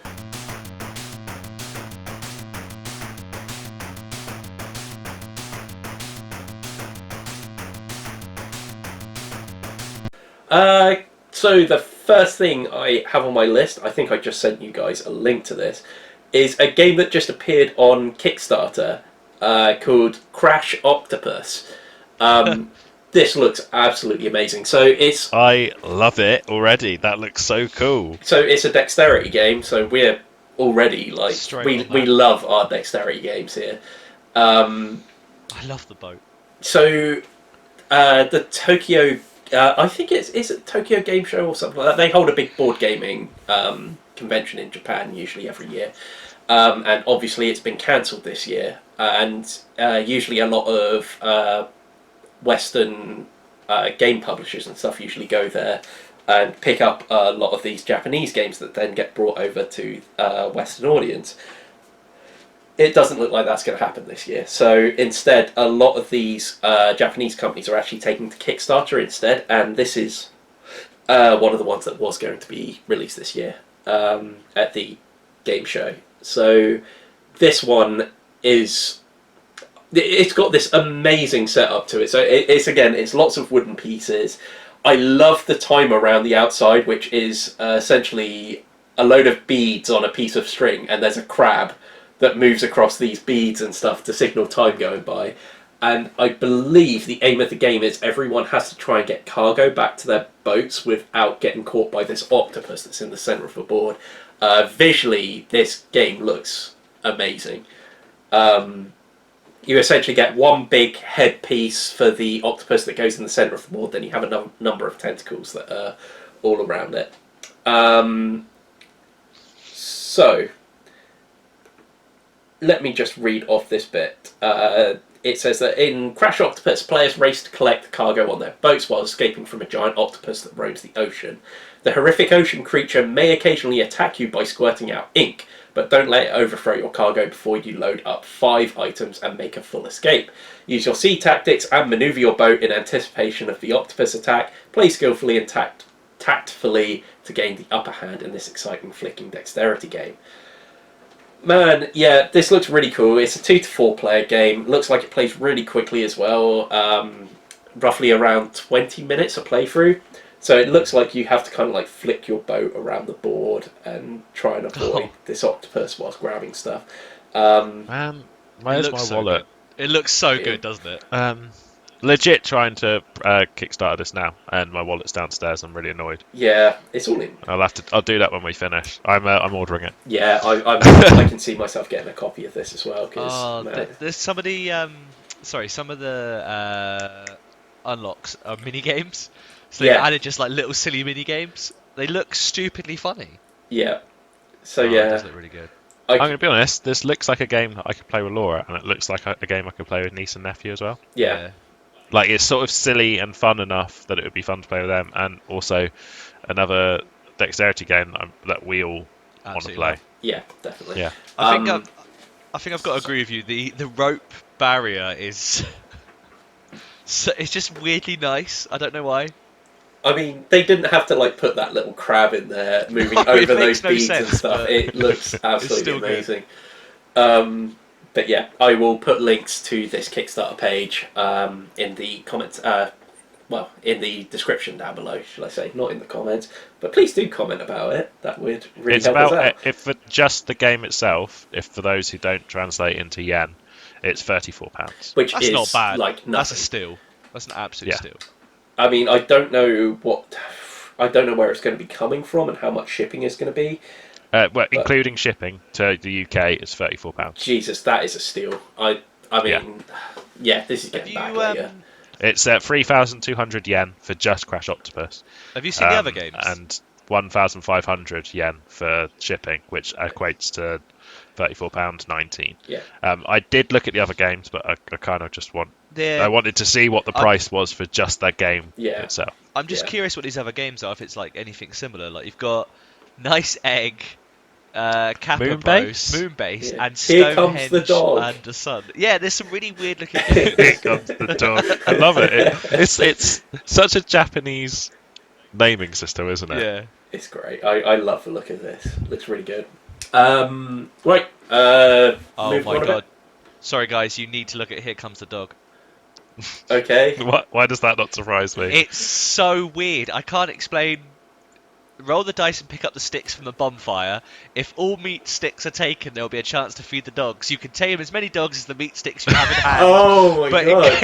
So the first thing I have on my list, I think I just sent you guys a link to this, is a game that just appeared on Kickstarter called Crash Octopus. This looks absolutely amazing. I love it already. That looks so cool. So it's a dexterity game. So we're already like we love our dexterity games here. I love the boat. So the Tokyo, I think is it Tokyo Game Show or something like that. They hold a big board gaming convention in Japan usually every year. And obviously it's been cancelled this year. And usually a lot of Western game publishers and stuff usually go there and pick up a lot of these Japanese games that then get brought over to Western audience. It doesn't look like that's going to happen this year. So instead, a lot of these Japanese companies are actually taking to Kickstarter instead, and this is one of the ones that was going to be released this year at the game show. So this one is... It's got this amazing setup to it. So it's lots of wooden pieces. I love the timer around the outside, which is essentially a load of beads on a piece of string, and there's a crab that moves across these beads and stuff to signal time going by. And I believe the aim of the game is everyone has to try and get cargo back to their boats without getting caught by this octopus that's in the centre of the board. Visually, this game looks amazing. You essentially get one big headpiece for the octopus that goes in the centre of the board, then you have a number of tentacles that are all around it. So, let me just read off this bit. It says that in Crash Octopus, players race to collect cargo on their boats while escaping from a giant octopus that roams the ocean. The horrific ocean creature may occasionally attack you by squirting out ink, but don't let it overthrow your cargo before you load up 5 items and make a full escape. Use your sea tactics and manoeuvre your boat in anticipation of the octopus attack. Play skillfully and tactfully to gain the upper hand in this exciting flicking dexterity game. Man, yeah, this looks really cool. It's a 2 to 4 player game. Looks like it plays really quickly as well. Roughly around 20 minutes a playthrough. So it looks like you have to kind of like flick your boat around the board and try and avoid this octopus whilst grabbing stuff. Man, where's my wallet? It looks so good, doesn't it? Legit trying to Kickstarter this now, and my wallet's downstairs. I'm really annoyed. Yeah, it's all in. I'll do that when we finish. I'm ordering it. Yeah, I can see myself getting a copy of this as well. There's some of the unlocks are mini games. So they added just like little silly mini games. They look stupidly funny. Yeah. So it does look really good. I'm going to be honest. This looks like a game that I could play with Laura, and it looks like a game I could play with niece and nephew as well. Yeah. Like, it's sort of silly and fun enough that it would be fun to play with them, and also another dexterity game that we all want to play. Yeah, definitely. Yeah. I think I've got to agree with you. The rope barrier is it's just weirdly nice. I don't know why. I mean, they didn't have to like put that little crab in there moving over those beads and stuff. It looks absolutely amazing. But yeah, I will put links to this Kickstarter page in the comments. Well, in the description down below, should I say? Not in the comments, but please do comment about it. That would really It's help us about out. if for just the game itself. If for those who don't translate into yen, it's £34. Which That's is not bad. like nothing. That's a steal. That's an absolute Yeah. steal. I mean, I don't know where it's going to be coming from and how much shipping is going to be. Well, including shipping to the UK, it's £34. Jesus, that is a steal. I mean, yeah, this is Have getting you back later. It's 3,200 yen for just Crash Octopus. have you seen the other games? And 1,500 yen for shipping, which equates to £34.19. Yeah. I did look at the other games, but I kind of just I They're- wanted to see what the price was for just that game Yeah. itself. I'm just Yeah. curious what these other games are. If it's like anything similar, like you've got Nice Egg, Kappa Moonbase? Bros, Moonbase, Yeah. and Here Comes Stonehenge the Dog. and the Sun. Yeah, there's some really weird looking games. Here comes the dog. I love it. It's such a Japanese naming system, isn't it? Yeah. It's great. I love the look of this. Looks really good. Right. Oh moving my on a god. Sorry guys, you need to look at Here Comes the Dog. bit. Okay. Why does that not surprise me? It's so weird. I can't explain. Roll the dice and pick up the sticks from the bonfire. If all meat sticks are taken, there will be a chance to feed the dogs. You can tame as many dogs as the meat sticks you have in hand. Oh my But god.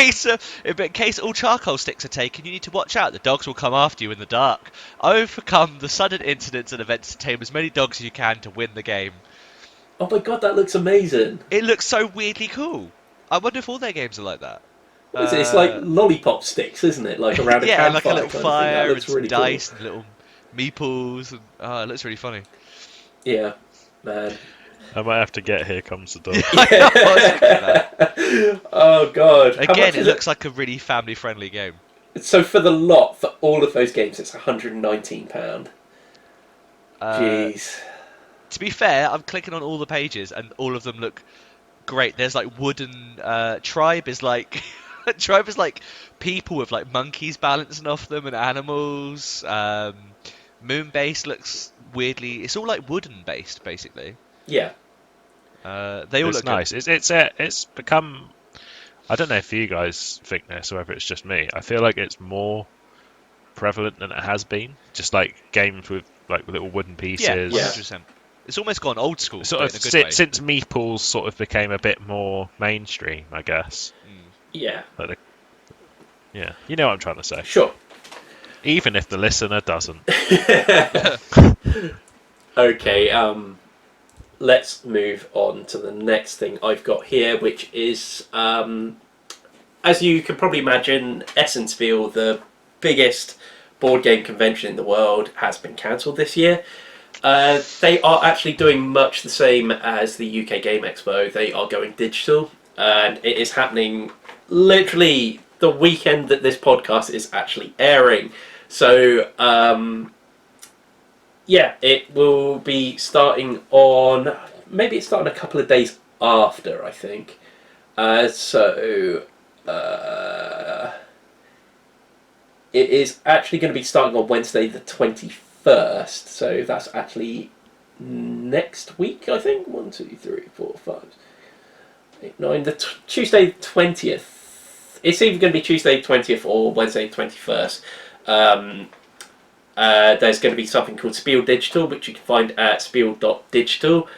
in case all charcoal sticks are taken, you need to watch out. The dogs will come after you in the dark. Overcome the sudden incidents and events to tame as many dogs as you can to win the game. Oh my god, that looks amazing. It looks so weirdly cool. I wonder if all their games are like that. What is it? It's like lollipop sticks, isn't it? Like around a yeah, campfire like a little kind of thing. That fire and looks some really dice and little meeples. And, it looks really funny. cool. Yeah, man. I might have to get Here Comes the Dog. Oh god. How Again, much it is looks like a really family-friendly game. So for the lot, for all of those games, it's £119. Jeez. To be fair, I'm clicking on all the pages and all of them look great. There's like wooden tribe is like tribe is like people with like monkeys balancing off them and animals. Moonbase looks weirdly. It's all like wooden based basically. Yeah. They all It's look nice. It's become. I don't know if you guys think this or whether it's just me. I feel like it's more prevalent than it has been. Just like games with like little wooden good. pieces. Yeah, 100%. It's almost gone old school. Sort but of in a good way. since Meeples sort of became a bit more mainstream, I guess. Yeah. Like yeah, you know what I'm trying to say. Sure. Even if the listener doesn't. Okay, let's move on to the next thing I've got here, which is, as you can probably imagine, Essenceville, the biggest board game convention in the world, has been cancelled this year. They are actually doing much the same as the UK Game Expo. They are going digital, and it is happening literally the weekend that this podcast is actually airing. So, yeah, it will be starting on... Maybe it's starting a couple of days after, I think. It is actually going to be starting on Wednesday the 21st. So that's actually next week, I think. 1, 2, 3, 4, 5, 8, 9. Tuesday the 20th. It's either going to be Tuesday the 20th or Wednesday the 21st. There's going to be something called Spiel Digital, which you can find at spiel.digital.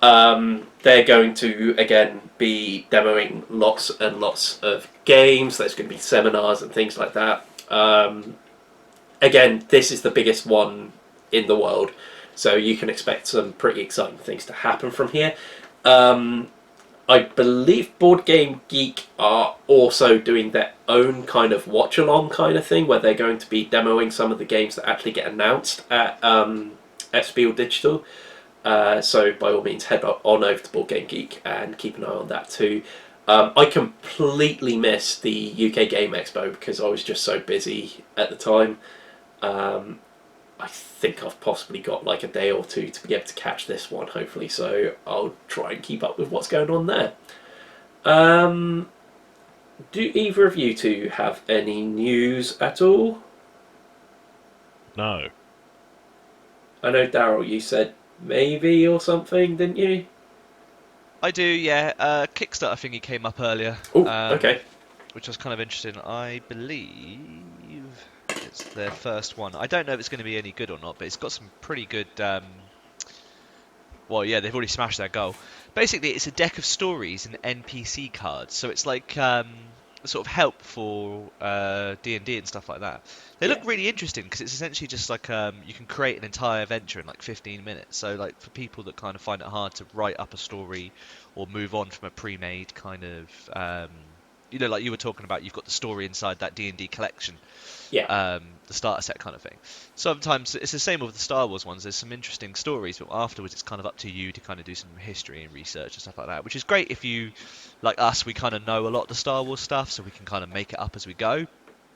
They're going to, again, be demoing lots and lots of games. There's going to be seminars and things like that. Again, this is the biggest one in the world, so you can expect some pretty exciting things to happen from here. I believe Board Game Geek are also doing their own kind of watch-along kind of thing, where they're going to be demoing some of the games that actually get announced at Spiel Digital. So by all means, head on over to Board Game Geek and keep an eye on that too. I completely missed the UK Game Expo because I was just so busy at the time. I think I've possibly got like a day or two to be able to catch this one, hopefully, so I'll try and keep up with what's going on there. Do either of you two have any news at all? No. I know, Daryl, you said maybe or something, didn't you? I do, yeah. Kickstarter thingy came up earlier, Oh, okay. which was kind of interesting. I believe it's their first one. I don't know if it's going to be any good or not, but it's got some pretty good. Well, yeah, they've already smashed their goal. Basically, it's a deck of stories and NPC cards, so it's like sort of help for D&D and stuff like that. They look Yeah. really interesting because it's essentially just like you can create an entire adventure in like 15 minutes. So like for people that kind of find it hard to write up a story or move on from a pre-made kind of like you were talking about, you've got the story inside that D&D collection, Yeah. the starter set kind of thing. Sometimes it's the same with the Star Wars ones. There's some interesting stories, but afterwards it's kind of up to you to kind of do some history and research and stuff like that, which is great if you, like us, we kind of know a lot of the Star Wars stuff, so we can kind of make it up as we go,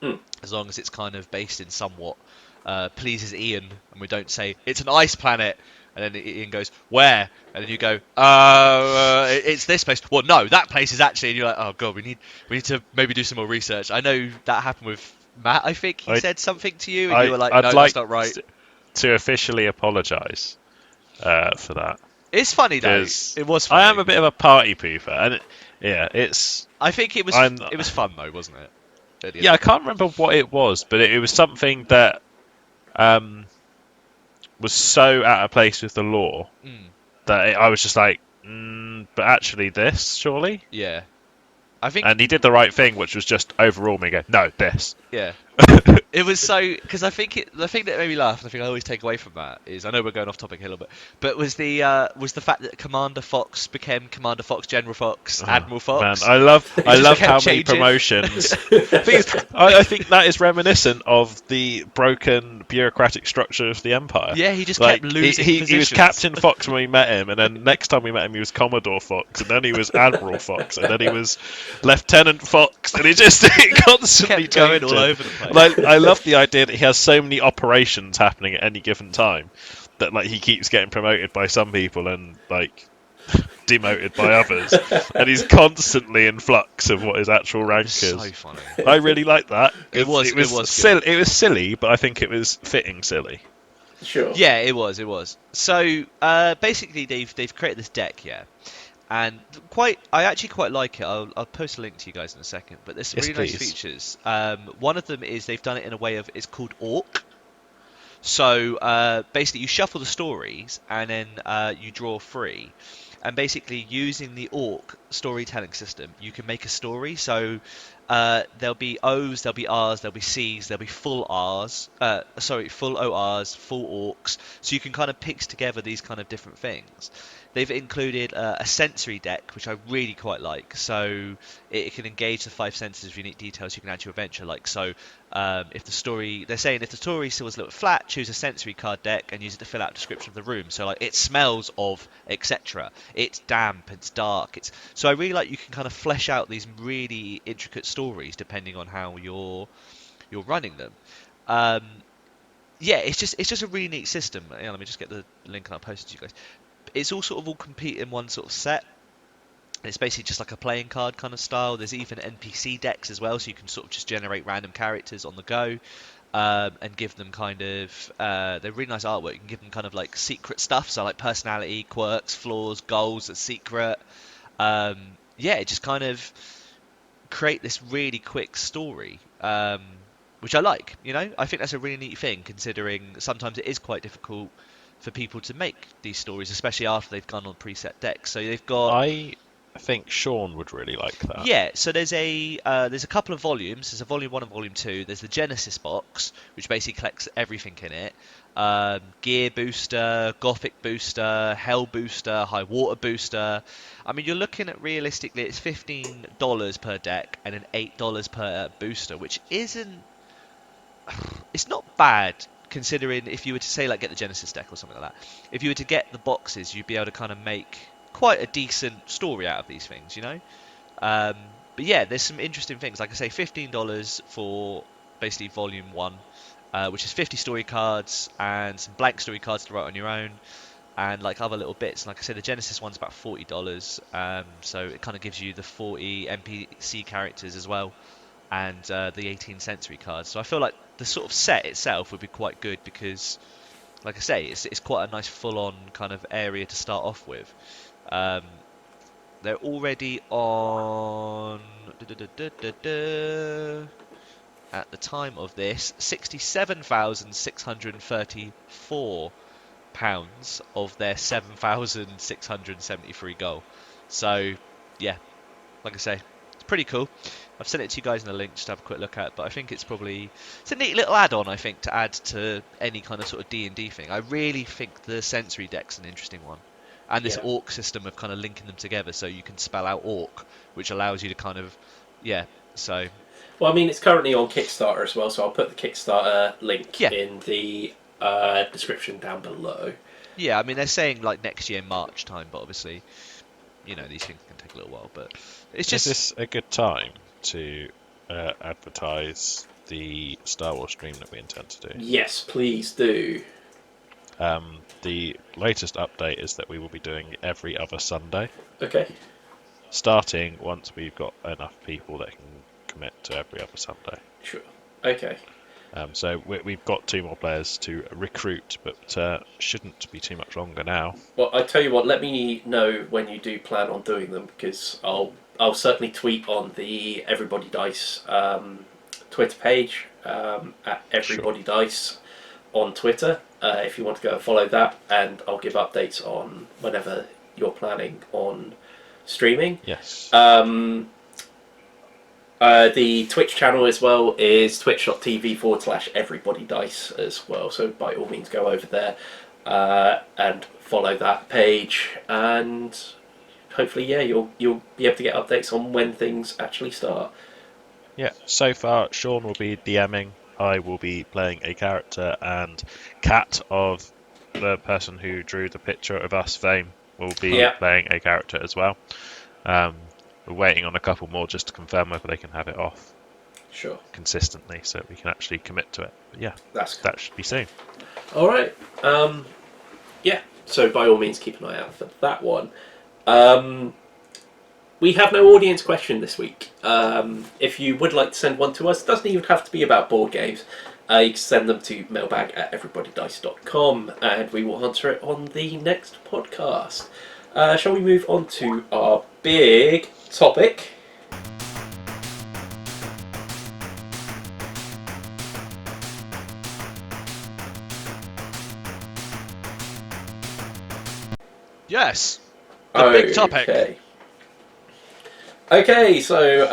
Mm. as long as it's kind of based in somewhat pleases Ian, and we don't say it's an ice planet. And then Ian goes, where? And then you go, it's this place. Well, no, that place is actually. And you're like, oh god, we need to maybe do some more research. I know that happened with Matt. I think he said something to you, and you were like, no, that's not right. To officially apologise for that. It's funny though. Because It was funny. I am a bit of a party pooper, and it's. I think it was. It was fun though, wasn't it? Yeah, I can't remember what it was, but it was something that was so out of place with the lore that I was just like, but actually this, surely? Yeah. I think. And he did the right thing, which was just overrule me and go, no, this. Yeah. It was so because I think the thing that made me laugh, and the thing I always take away from that is I know we're going off topic here a little bit, but was the fact that Commander Fox became Commander Fox, General Fox, Admiral Fox. Man, I love how many changing. promotions. Thing is, I think that is reminiscent of the broken bureaucratic structure of the Empire. Yeah, he just like, kept losing he positions. was Captain Fox when we met him, and then next time we met him he was Commodore Fox, and then he was Admiral Fox, and then he was Lieutenant Fox, and it constantly kept going changed. all over the place. Like, I love the idea that he has so many operations happening at any given time that like he keeps getting promoted by some people and like demoted by others, and he's constantly in flux of what his actual rank is. So funny. I really like that. It was silly. It was silly, but I think it was fitting silly. Sure. Yeah, it was. So basically, they've created this deck, yeah, and I actually quite like it. I'll post a link to you guys in a second. But there's some Yes, really nice please. features. One of them is they've done it in a way of it's called Orc. So basically, you shuffle the stories and then you draw 3. And basically, using the Orc storytelling system, you can make a story. So there'll be O's, there'll be R's, there'll be C's, there'll be full R's. Full ORs, full Orcs. So you can kind of piece together these kind of different things. They've included a sensory deck, which I really quite like. So it can engage the 5 senses of unique details you can add to your adventure. Like, so if the story feels a little bit flat, choose a sensory card deck and use it to fill out a description of the room. So like, it smells of, etc. It's damp, it's dark. So I really like you can kind of flesh out these really intricate stories depending on how you're running them. Yeah, it's just a really neat system. Yeah, let me just get the link and I'll post it to you guys. It's all compete in one sort of set. It's basically just like a playing card kind of style. There's even NPC decks as well, so you can sort of just generate random characters on the go and give them kind of they're really nice artwork. You can give them kind of like secret stuff, so like personality, quirks, flaws, goals, a secret. It just kind of create this really quick story, which I like. I think that's a really neat thing, considering sometimes it is quite difficult for people to make these stories, especially after they've gone on preset decks. So they've got. I think Sean would really like that. Yeah, so there's a couple of volumes. There's a volume 1 and volume 2. There's the Genesis box, which basically collects everything in it. Gear booster, Gothic booster, Hell booster, High Water booster. I mean, you're looking at realistically, it's $15 per deck and then $8 per booster, which isn't. It's not bad, considering if you were to say like get the Genesis deck or something like that. If you were to get the boxes, you'd be able to kind of make quite a decent story out of these things, But yeah, there's some interesting things. Like I say, $15 for basically volume 1, which is 50 story cards and some blank story cards to write on your own, and like other little bits. And like I said, the Genesis one's about $40, so it kind of gives you the 40 NPC characters as well, and the 18 sensory cards. So I feel like the sort of set itself would be quite good because, like I say, it's quite a nice full-on kind of area to start off with. They're already on at the time of this £67,634 of their 7,673 goal. So yeah, like I say, it's pretty cool. I've sent it to you guys in a link just to have a quick look at, but I think it's a neat little add-on, I think, to add to any kind of sort of D&D thing. I really think the sensory deck's an interesting one. And this orc system of kind of linking them together so you can spell out orc, which allows you to kind of, so... Well, I mean, it's currently on Kickstarter as well, so I'll put the Kickstarter link in the description down below. Yeah, I mean, they're saying, like, next year, March time, but obviously, you know, these things can take a little while, but it's just... Is this a good time to advertise the Star Wars stream that we intend to do? Yes, please do. The latest update is that we will be doing every other Sunday. Okay. Starting once we've got enough people that can commit to every other Sunday. Sure. Okay. So we've got 2 more players to recruit, but shouldn't be too much longer now. Well, I tell you what, let me know when you do plan on doing them, because I'll certainly tweet on the Everybody Dice Twitter page at Everybody Dice on Twitter. If you want to go and follow that, and I'll give updates on whenever you're planning on streaming. Yes. The Twitch channel as well is twitch.tv/everybodydice as well, so by all means go over there and follow that page, and hopefully you'll be able to get updates on when things actually start. Yeah, so far Sean will be DMing, I will be playing a character, and Kat, of the person who drew the picture of us fame, will be playing a character as well. We're waiting on a couple more just to confirm whether they can have it off consistently, so we can actually commit to it. But yeah, that should be soon. All right. So by all means keep an eye out for that one. We have no audience question this week. If you would like to send one to us, it doesn't even have to be about board games. You can send them to mailbag@everybodydice.com, and we will answer it on the next podcast. Shall we move on to our big topic? Yes, the big topic. Okay, so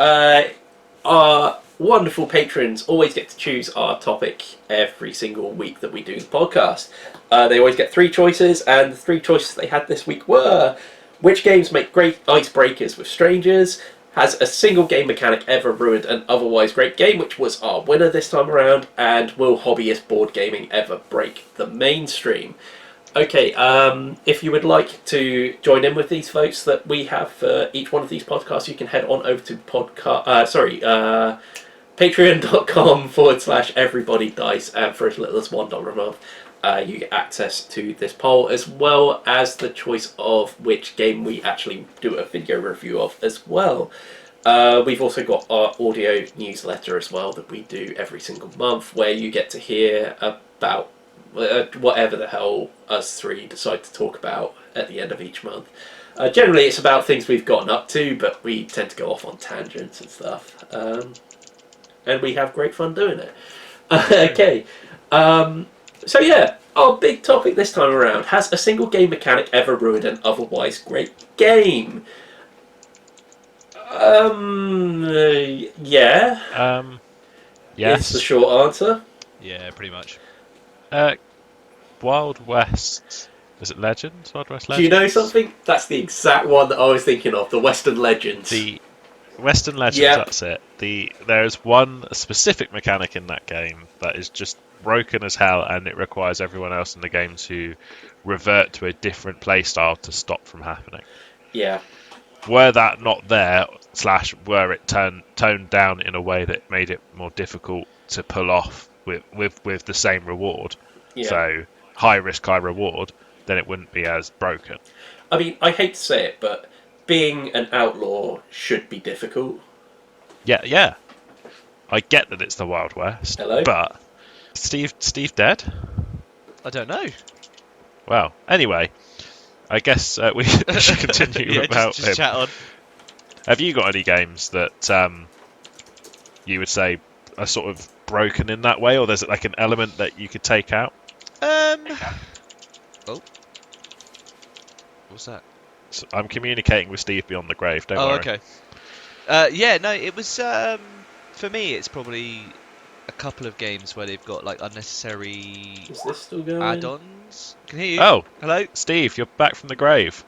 our wonderful patrons always get to choose our topic every single week that we do the podcast. They always get 3 choices, and the 3 choices they had this week were: which games make great icebreakers with strangers? Has a single game mechanic ever ruined an otherwise great game, which was our winner this time around? And will hobbyist board gaming ever break the mainstream? Okay, if you would like to join in with these votes that we have for each one of these podcasts, you can head on over to patreon.com/everybodydice, and for as little as $1 a month, you get access to this poll, as well as the choice of which game we actually do a video review of as well. We've also got our audio newsletter as well that we do every single month, where you get to hear about whatever the hell us 3 decide to talk about at the end of each month. Generally it's about things we've gotten up to, but we tend to go off on tangents and stuff. And we have great fun doing it. Okay. So yeah, our big topic this time around: has a single game mechanic ever ruined an otherwise great game? Yeah. Yes. It's the short answer. Yeah, pretty much. Wild West. Is it Legends? Wild West Legends? Do you know something? That's the exact one that I was thinking of. The Western Legends. The Western Legends, that's it. There's one specific mechanic in that game that is just broken as hell, and it requires everyone else in the game to revert to a different playstyle to stop from happening. Yeah. Were that not there, / were it toned down in a way that made it more difficult to pull off with the same reward, so high risk, high reward, then it wouldn't be as broken. I mean, I hate to say it, but being an outlaw should be difficult. Yeah. I get that it's the Wild West. Hello? But Steve dead? I don't know. Well, anyway, I guess we should continue Yeah, about just him. chat on. Have you got any games that you would say are sort of broken in that way, or there's like an element that you could take out? Oh, what's that? So I'm communicating with Steve beyond the grave. Don't Oh, worry. okay. Yeah, no, it was for me. It's probably a couple of games where they've got like unnecessary Is this still going? add-ons. Can hear you. Oh, Hello. Steve, you're back from the grave.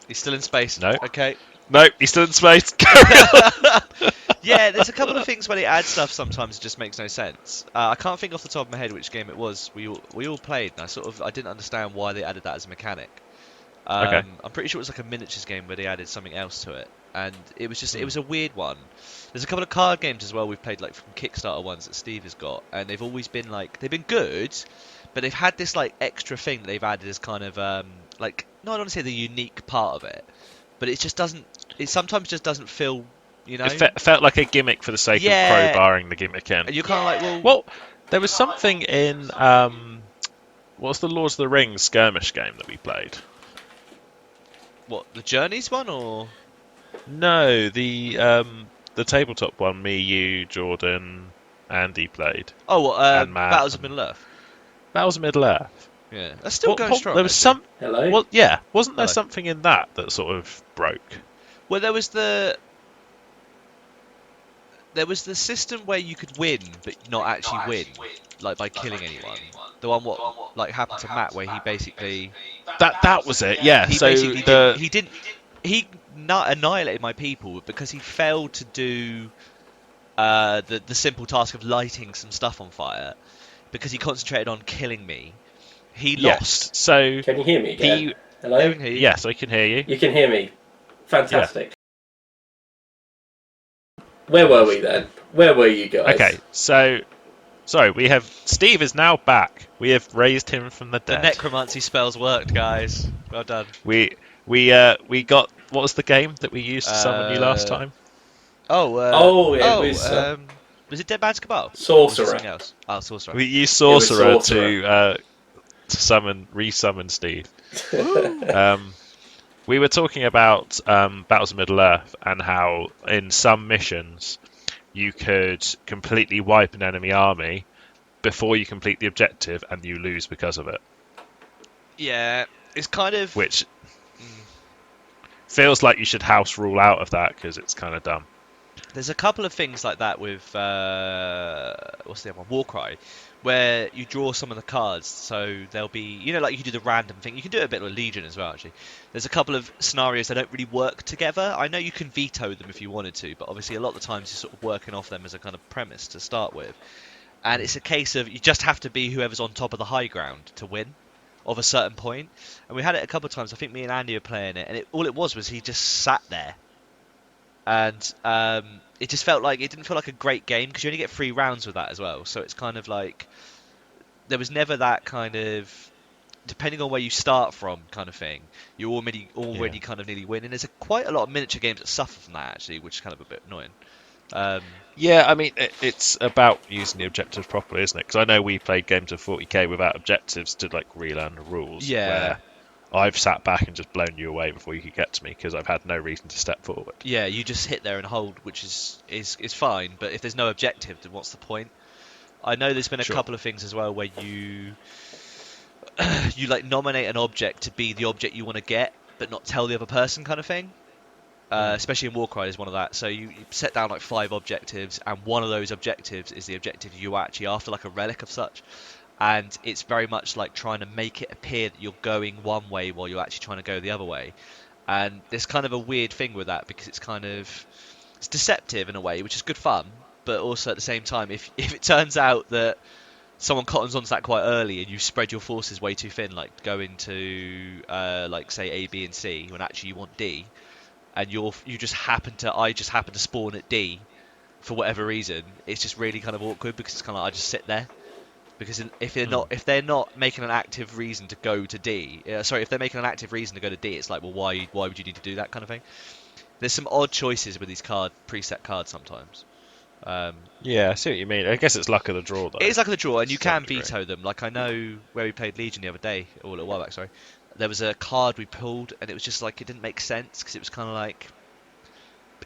He's still in space. No. Okay. No, he's still in space. Carry on. Yeah, there's a couple of things where they add stuff sometimes it just makes no sense. I can't think off the top of my head which game it was we all played, and I didn't understand why they added that as a mechanic. Okay. I'm pretty sure it was like a miniatures game where they added something else to it, and it was a weird one. There's a couple of card games as well we've played like from Kickstarter ones that Steve has got, and they've always been like they've been good, but they've had this like extra thing that they've added as kind of like no, I don't want to say the unique part of it, but it just doesn't. It sometimes just doesn't feel. You know? It felt like a gimmick for the sake of crowbarring the gimmick in. And you're kind of like, well, there was something in what's the Lord of the Rings skirmish game that we played? What, the Journeys one or? No, the tabletop one. Me, you, Jordan, Andy played. Oh, and Matt Battles of Middle Earth. Battles of Middle Earth. Yeah, that's still going strong. There was some. Hello. Well, yeah, wasn't there Hello. something in that sort of broke? Well, there was the system where you could win, but not actually win, like by killing anyone. The one what like happened to Matt, where he basically That was it. Yeah. he So basically he annihilated my people because he failed to do the simple task of lighting some stuff on fire because he concentrated on killing me. He lost. So Can you hear me again? Hello? yes, I can hear you. You can hear me. Fantastic. Where were we then? Where were you guys? Okay, so we have Steve is now back. We have raised him from the The dead. necromancy spells worked, guys. Well done. We got what was the game that we used to summon you last time? Was it Dead Man's Cabal? Sorcerer. Or was it something else? Oh, Sorcerer. We used Sorcerer Sorcerer. to resummon Steve. We were talking about Battles of Middle Earth and how in some missions you could completely wipe an enemy army before you complete the objective and you lose because of it. Yeah, it's kind of... Which feels like you should house rule out of that because it's kind of dumb. There's a couple of things like that with... what's the other one? Warcry. Where you draw some of the cards, so there'll be, you know, like you can do the random thing. You can do it a bit with Legion as well, actually. There's a couple of scenarios that don't really work together. I know you can veto them if you wanted to, but obviously a lot of the times you're sort of working off them as a kind of premise to start with. And it's a case of you just have to be whoever's on top of the high ground to win of a certain point. And we had it a couple of times. I think me and Andy were playing it, and all it was he just sat there. And it just felt like it didn't feel like a great game because you only get 3 rounds with that as well. So it's kind of like there was never that kind of depending on where you start from kind of thing. You're already kind of nearly winning. There's quite a lot of miniature games that suffer from that actually, which is kind of a bit annoying. Yeah, I mean it's about using the objectives properly, isn't it? Because I know we played games of 40k without objectives to like relearn the rules. Yeah. Where I've sat back and just blown you away before you could get to me because I've had no reason to step forward. Yeah, you just hit there and hold, which is fine. But if there's no objective, then what's the point? I know there's been a couple of things as well where you like nominate an object to be the object you want to get, but not tell the other person, kind of thing. Especially in Warcry, is one of that. So you set down like 5 objectives, and one of those objectives is the objective you are actually after, like a relic of such. And it's very much like trying to make it appear that you're going one way while you're actually trying to go the other way. And there's kind of a weird thing with that because it's deceptive in a way, which is good fun. But also at the same time, if it turns out that someone cottons onto that quite early and you spread your forces way too thin, like go into like say A, B, and C, when actually you want D, and I just happen to spawn at D for whatever reason, it's just really kind of awkward because it's kind of like I just sit there. Because if they're not making an active reason to go to D, if they're making an active reason to go to D, it's like, well, why would you need to do that kind of thing? There's some odd choices with these preset cards sometimes. Yeah, I see what you mean. I guess it's luck of the draw, though. It is like a draw, and To you some can degree. veto them. Like I know where we played Legion the other day, or a little while back, sorry. There was a card we pulled, and it was just like it didn't make sense because it was kind of like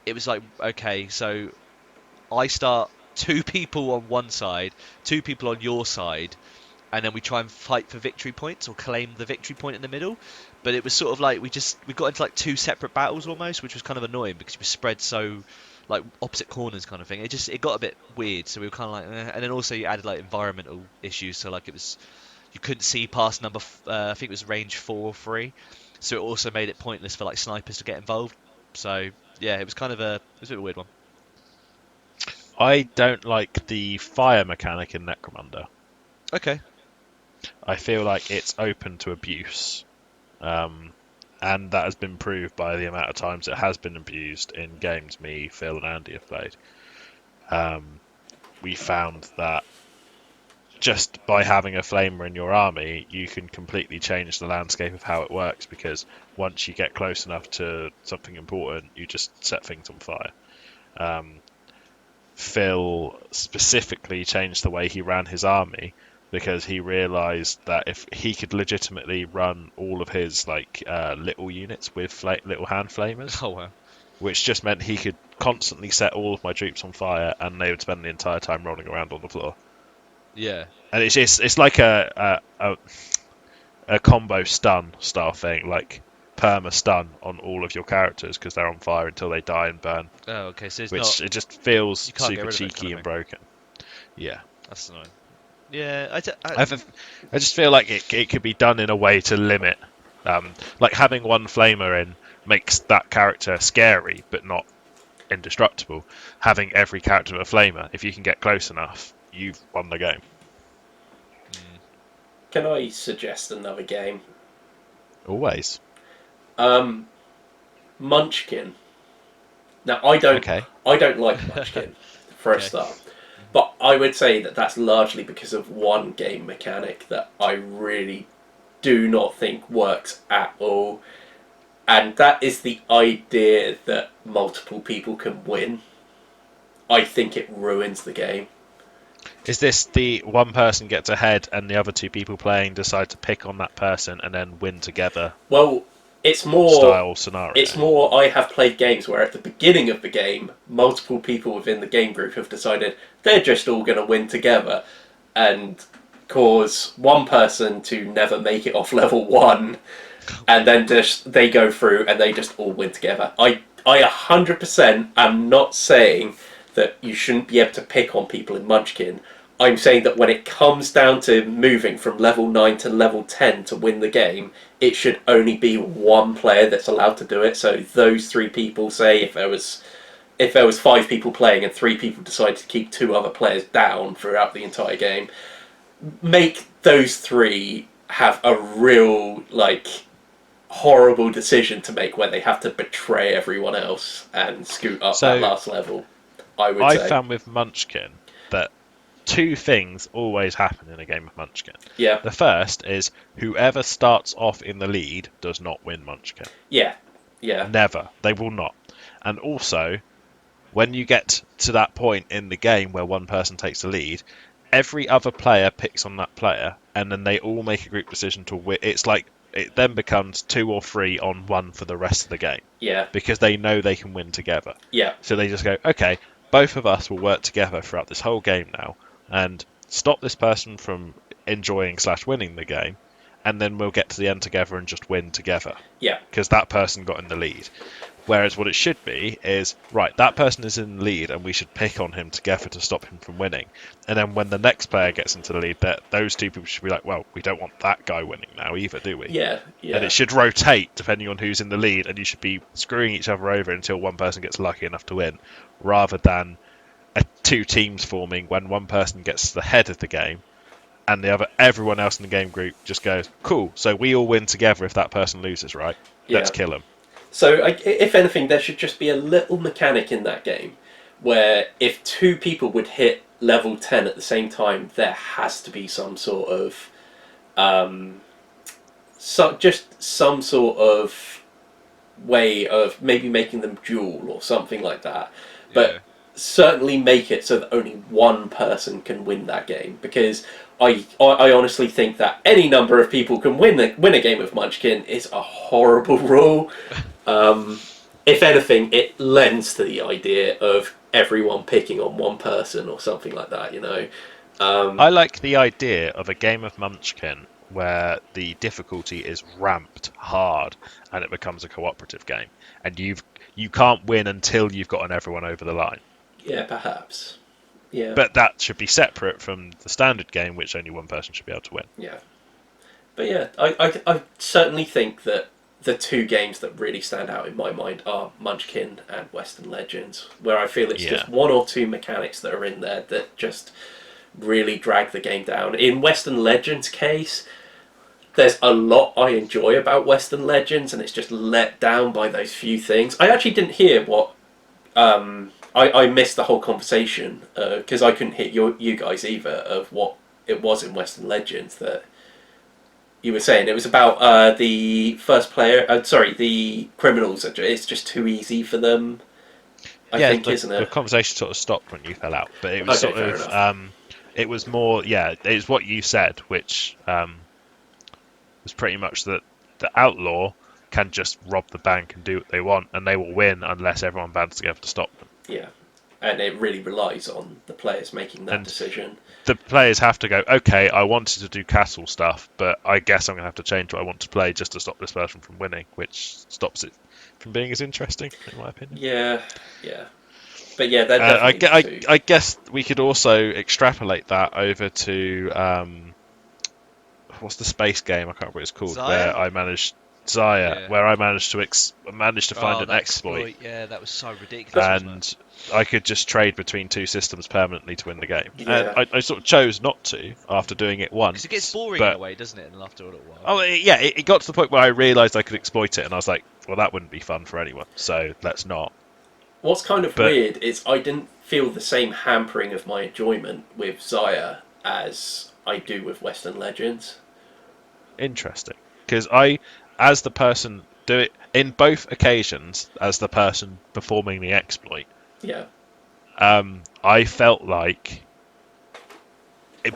it was like okay, so I start two people on one side, two people on your side, and then we try and fight for victory points or claim the victory point in the middle. But it was sort of like we got into like two separate battles almost, which was kind of annoying because we were spread so like opposite corners kind of thing. It got a bit weird, so we were kind of like, and then also you added like environmental issues, so like it was you couldn't see past I think it was range 4 or 3, so it also made it pointless for like snipers to get involved. So yeah, it was kind of it was a bit of a weird one. I don't like the fire mechanic in Necromunda. Okay. I feel like it's open to abuse. And that has been proved by the amount of times it has been abused in games me, Phil, and Andy have played. We found that just by having a flamer in your army, you can completely change the landscape of how it works, because once you get close enough to something important, you just set things on fire. Phil specifically changed the way he ran his army because he realised that if he could legitimately run all of his little units with little hand flamers, Oh wow. which just meant he could constantly set all of my troops on fire, and they would spend the entire time rolling around on the floor. Yeah. And it's like a combo stun style thing, like perma stun on all of your characters because they're on fire until they die and burn. Oh, okay. So it's Which not. it just feels You can't get super rid of it, cheeky kind and of broken. Yeah. That's annoying. Yeah, I just feel like it could be done in a way to limit. Like having one flamer in makes that character scary, but not indestructible. Having every character with a flamer, if you can get close enough, you've won the game. Can I suggest another game? Always. Munchkin. Now I don't Okay. like Munchkin for a Okay. start, but I would say that that's largely because of one game mechanic that I really do not think works at all, and that is the idea that multiple people can win. I think it ruins the game. Is this the one person gets ahead and the other two people playing decide to pick on that person and then win together Well, it's more style scenario? It's more, I have played games where at the beginning of the game, multiple people within the game group have decided they're just all going to win together and cause one person to never make it off level 1, and then just they go through and they just all win together. I 100% am not saying that you shouldn't be able to pick on people in Munchkin. I'm saying that when it comes down to moving from level 9 to level 10 to win the game, it should only be one player that's allowed to do it. So those 3 people, say if there was 5 people playing and 3 people decided to keep 2 other players down throughout the entire game, make those 3 have a real horrible decision to make where they have to betray everyone else and scoot up that last level. I found with Munchkin that 2 things always happen in a game of Munchkin. Yeah. The first is whoever starts off in the lead does not win Munchkin. Yeah. Yeah. Never. They will not. And also, when you get to that point in the game where one person takes the lead, every other player picks on that player, and then they all make a group decision to win. It's like it then becomes 2 or 3 on 1 for the rest of the game. Yeah. Because they know they can win together. Yeah. So they just go, okay, both of us will work together throughout this whole game now and stop this person from enjoying / winning the game, and then we'll get to the end together and just win together. Yeah. Because that person got in the lead. Whereas what it should be is, right, that person is in the lead and we should pick on him together to stop him from winning. And then when the next player gets into the lead, those 2 people should be like, well, we don't want that guy winning now either, do we? Yeah, yeah. And it should rotate depending on who's in the lead, and you should be screwing each other over until one person gets lucky enough to win, rather than 2 teams forming when one person gets to the head of the game and everyone else in the game group just goes, cool, so we all win together if that person loses, right? Yeah. Let's kill him. So, if anything, there should just be a little mechanic in that game where if 2 people would hit level 10 at the same time, there has to be some sort of some sort of way of maybe making them duel or something like that. But certainly make it so that only one person can win that game, because I honestly think that any number of people can win a game of Munchkin is a horrible rule. If anything, it lends to the idea of everyone picking on one person or something like that, you know. I like the idea of a game of Munchkin where the difficulty is ramped hard and it becomes a cooperative game, and you can't win until you've gotten everyone over the line. Yeah, perhaps. Yeah. But that should be separate from the standard game, which only one person should be able to win. Yeah. But yeah, I certainly think that the two games that really stand out in my mind are Munchkin and Western Legends, where I feel it's just one or two mechanics that are in there that just really drag the game down. In Western Legends' case, there's a lot I enjoy about Western Legends, and it's just let down by those few things. I actually didn't hear what... I missed the whole conversation, because I couldn't hear you guys either, of what it was in Western Legends that you were saying. It was about the first player... the criminals. It's just too easy for them, I think, isn't it? The conversation sort of stopped when you fell out, but it was it was more... Yeah, it's what you said, which was pretty much that the outlaw can just rob the bank and do what they want, and they will win unless everyone bands together to stop them. Yeah, and it really relies on the players making that decision. The players have to go, okay, I wanted to do castle stuff, but I guess I'm going to have to change what I want to play just to stop this person from winning, which stops it from being as interesting, in my opinion. Yeah. But yeah, they're definitely I guess we could also extrapolate that over to... what's the space game? I can't remember what it's called. Xayah? Where I managed... Xayah, where I managed to find an exploit. Yeah, that was so ridiculous. And I could just trade between two systems permanently to win the game. Yeah. And I sort of chose not to after doing it once. Because it gets boring in a way, doesn't it? And after a little while. Oh, yeah, it got to the point where I realised I could exploit it, and I was like, well, that wouldn't be fun for anyone, so let's not. What's kind of weird is I didn't feel the same hampering of my enjoyment with Xayah as I do with Western Legends. Interesting. Because as the person do it in both occasions, as the person performing the exploit, I felt like,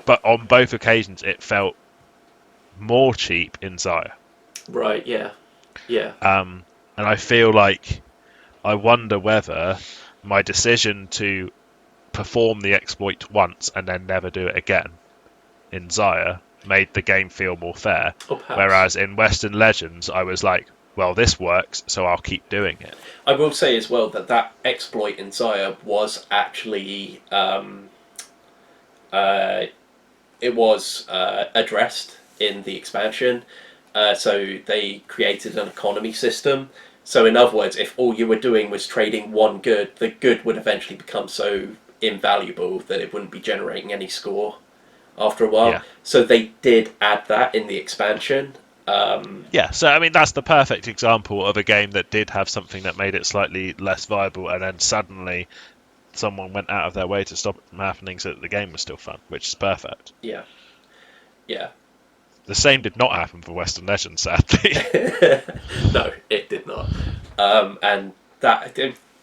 but on both occasions, it felt more cheap in Xayah. Right. Yeah. And I feel like I wonder whether my decision to perform the exploit once and then never do it again in Xayah made the game feel more fair, whereas in Western Legends I was like, well, this works, so I'll keep doing it. I will say as well that exploit in Xayah was actually it was addressed in the expansion, so they created an economy system. So in other words, if all you were doing was trading one good, the good would eventually become so invaluable that it wouldn't be generating any score after a while. So they did add that in the expansion. So I mean, that's the perfect example of a game that did have something that made it slightly less viable, and then suddenly someone went out of their way to stop it from happening so that the game was still fun, which is perfect. Yeah. The same did not happen for Western Legends, sadly. No, it did not. And that...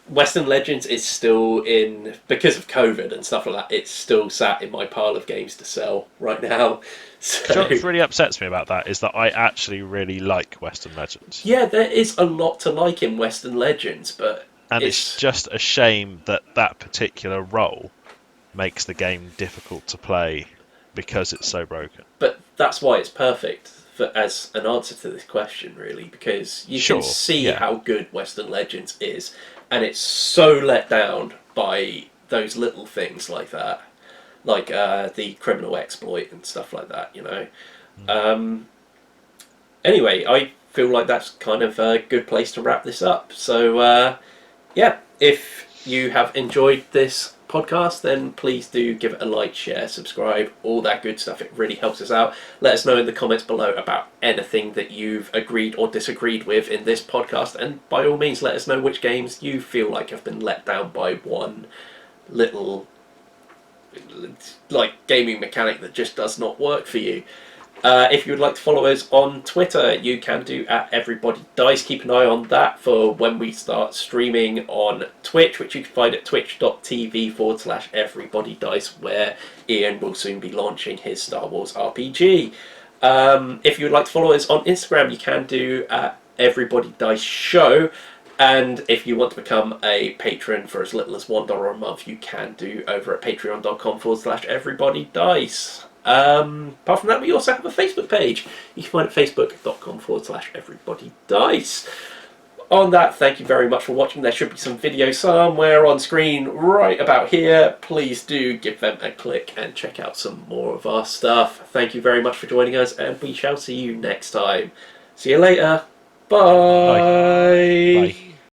Western Legends is still in, because of COVID and stuff like that, it's still sat in my pile of games to sell right now. So what really upsets me about that is that I actually really like Western Legends. Yeah, there is a lot to like in Western Legends, but... And it's just a shame that that particular role makes the game difficult to play because it's so broken. But that's why it's perfect as an answer to this question, really, because you can see how good Western Legends is, and it's so let down by those little things like that, like the criminal exploit and stuff like that, you know. Anyway, I feel like that's kind of a good place to wrap this up. So, if you have enjoyed this podcast, then please do give it a like, share, subscribe, all that good stuff. It really helps us out. Let us know in the comments below about anything that you've agreed or disagreed with in this podcast, and by all means let us know which games you feel like have been let down by one little gaming mechanic that just does not work for you. If you would like to follow us on Twitter, you can do at Everybody Dice. Keep an eye on that for when we start streaming on Twitch, which you can find at twitch.tv/Everybody Dice, where Ian will soon be launching his Star Wars RPG. If you would like to follow us on Instagram, you can do at Everybody Dice Show. And if you want to become a patron for as little as $1 a month, you can do over at patreon.com/everybodydice. Apart from that, we also have a Facebook page. You can find it at facebook.com/everybodydice. On that, thank you very much for watching. There should be some video somewhere on screen right about here. Please do give them a click and check out some more of our stuff. Thank you very much for joining us, and we shall see you next time. See you later. Bye. Bye. Bye.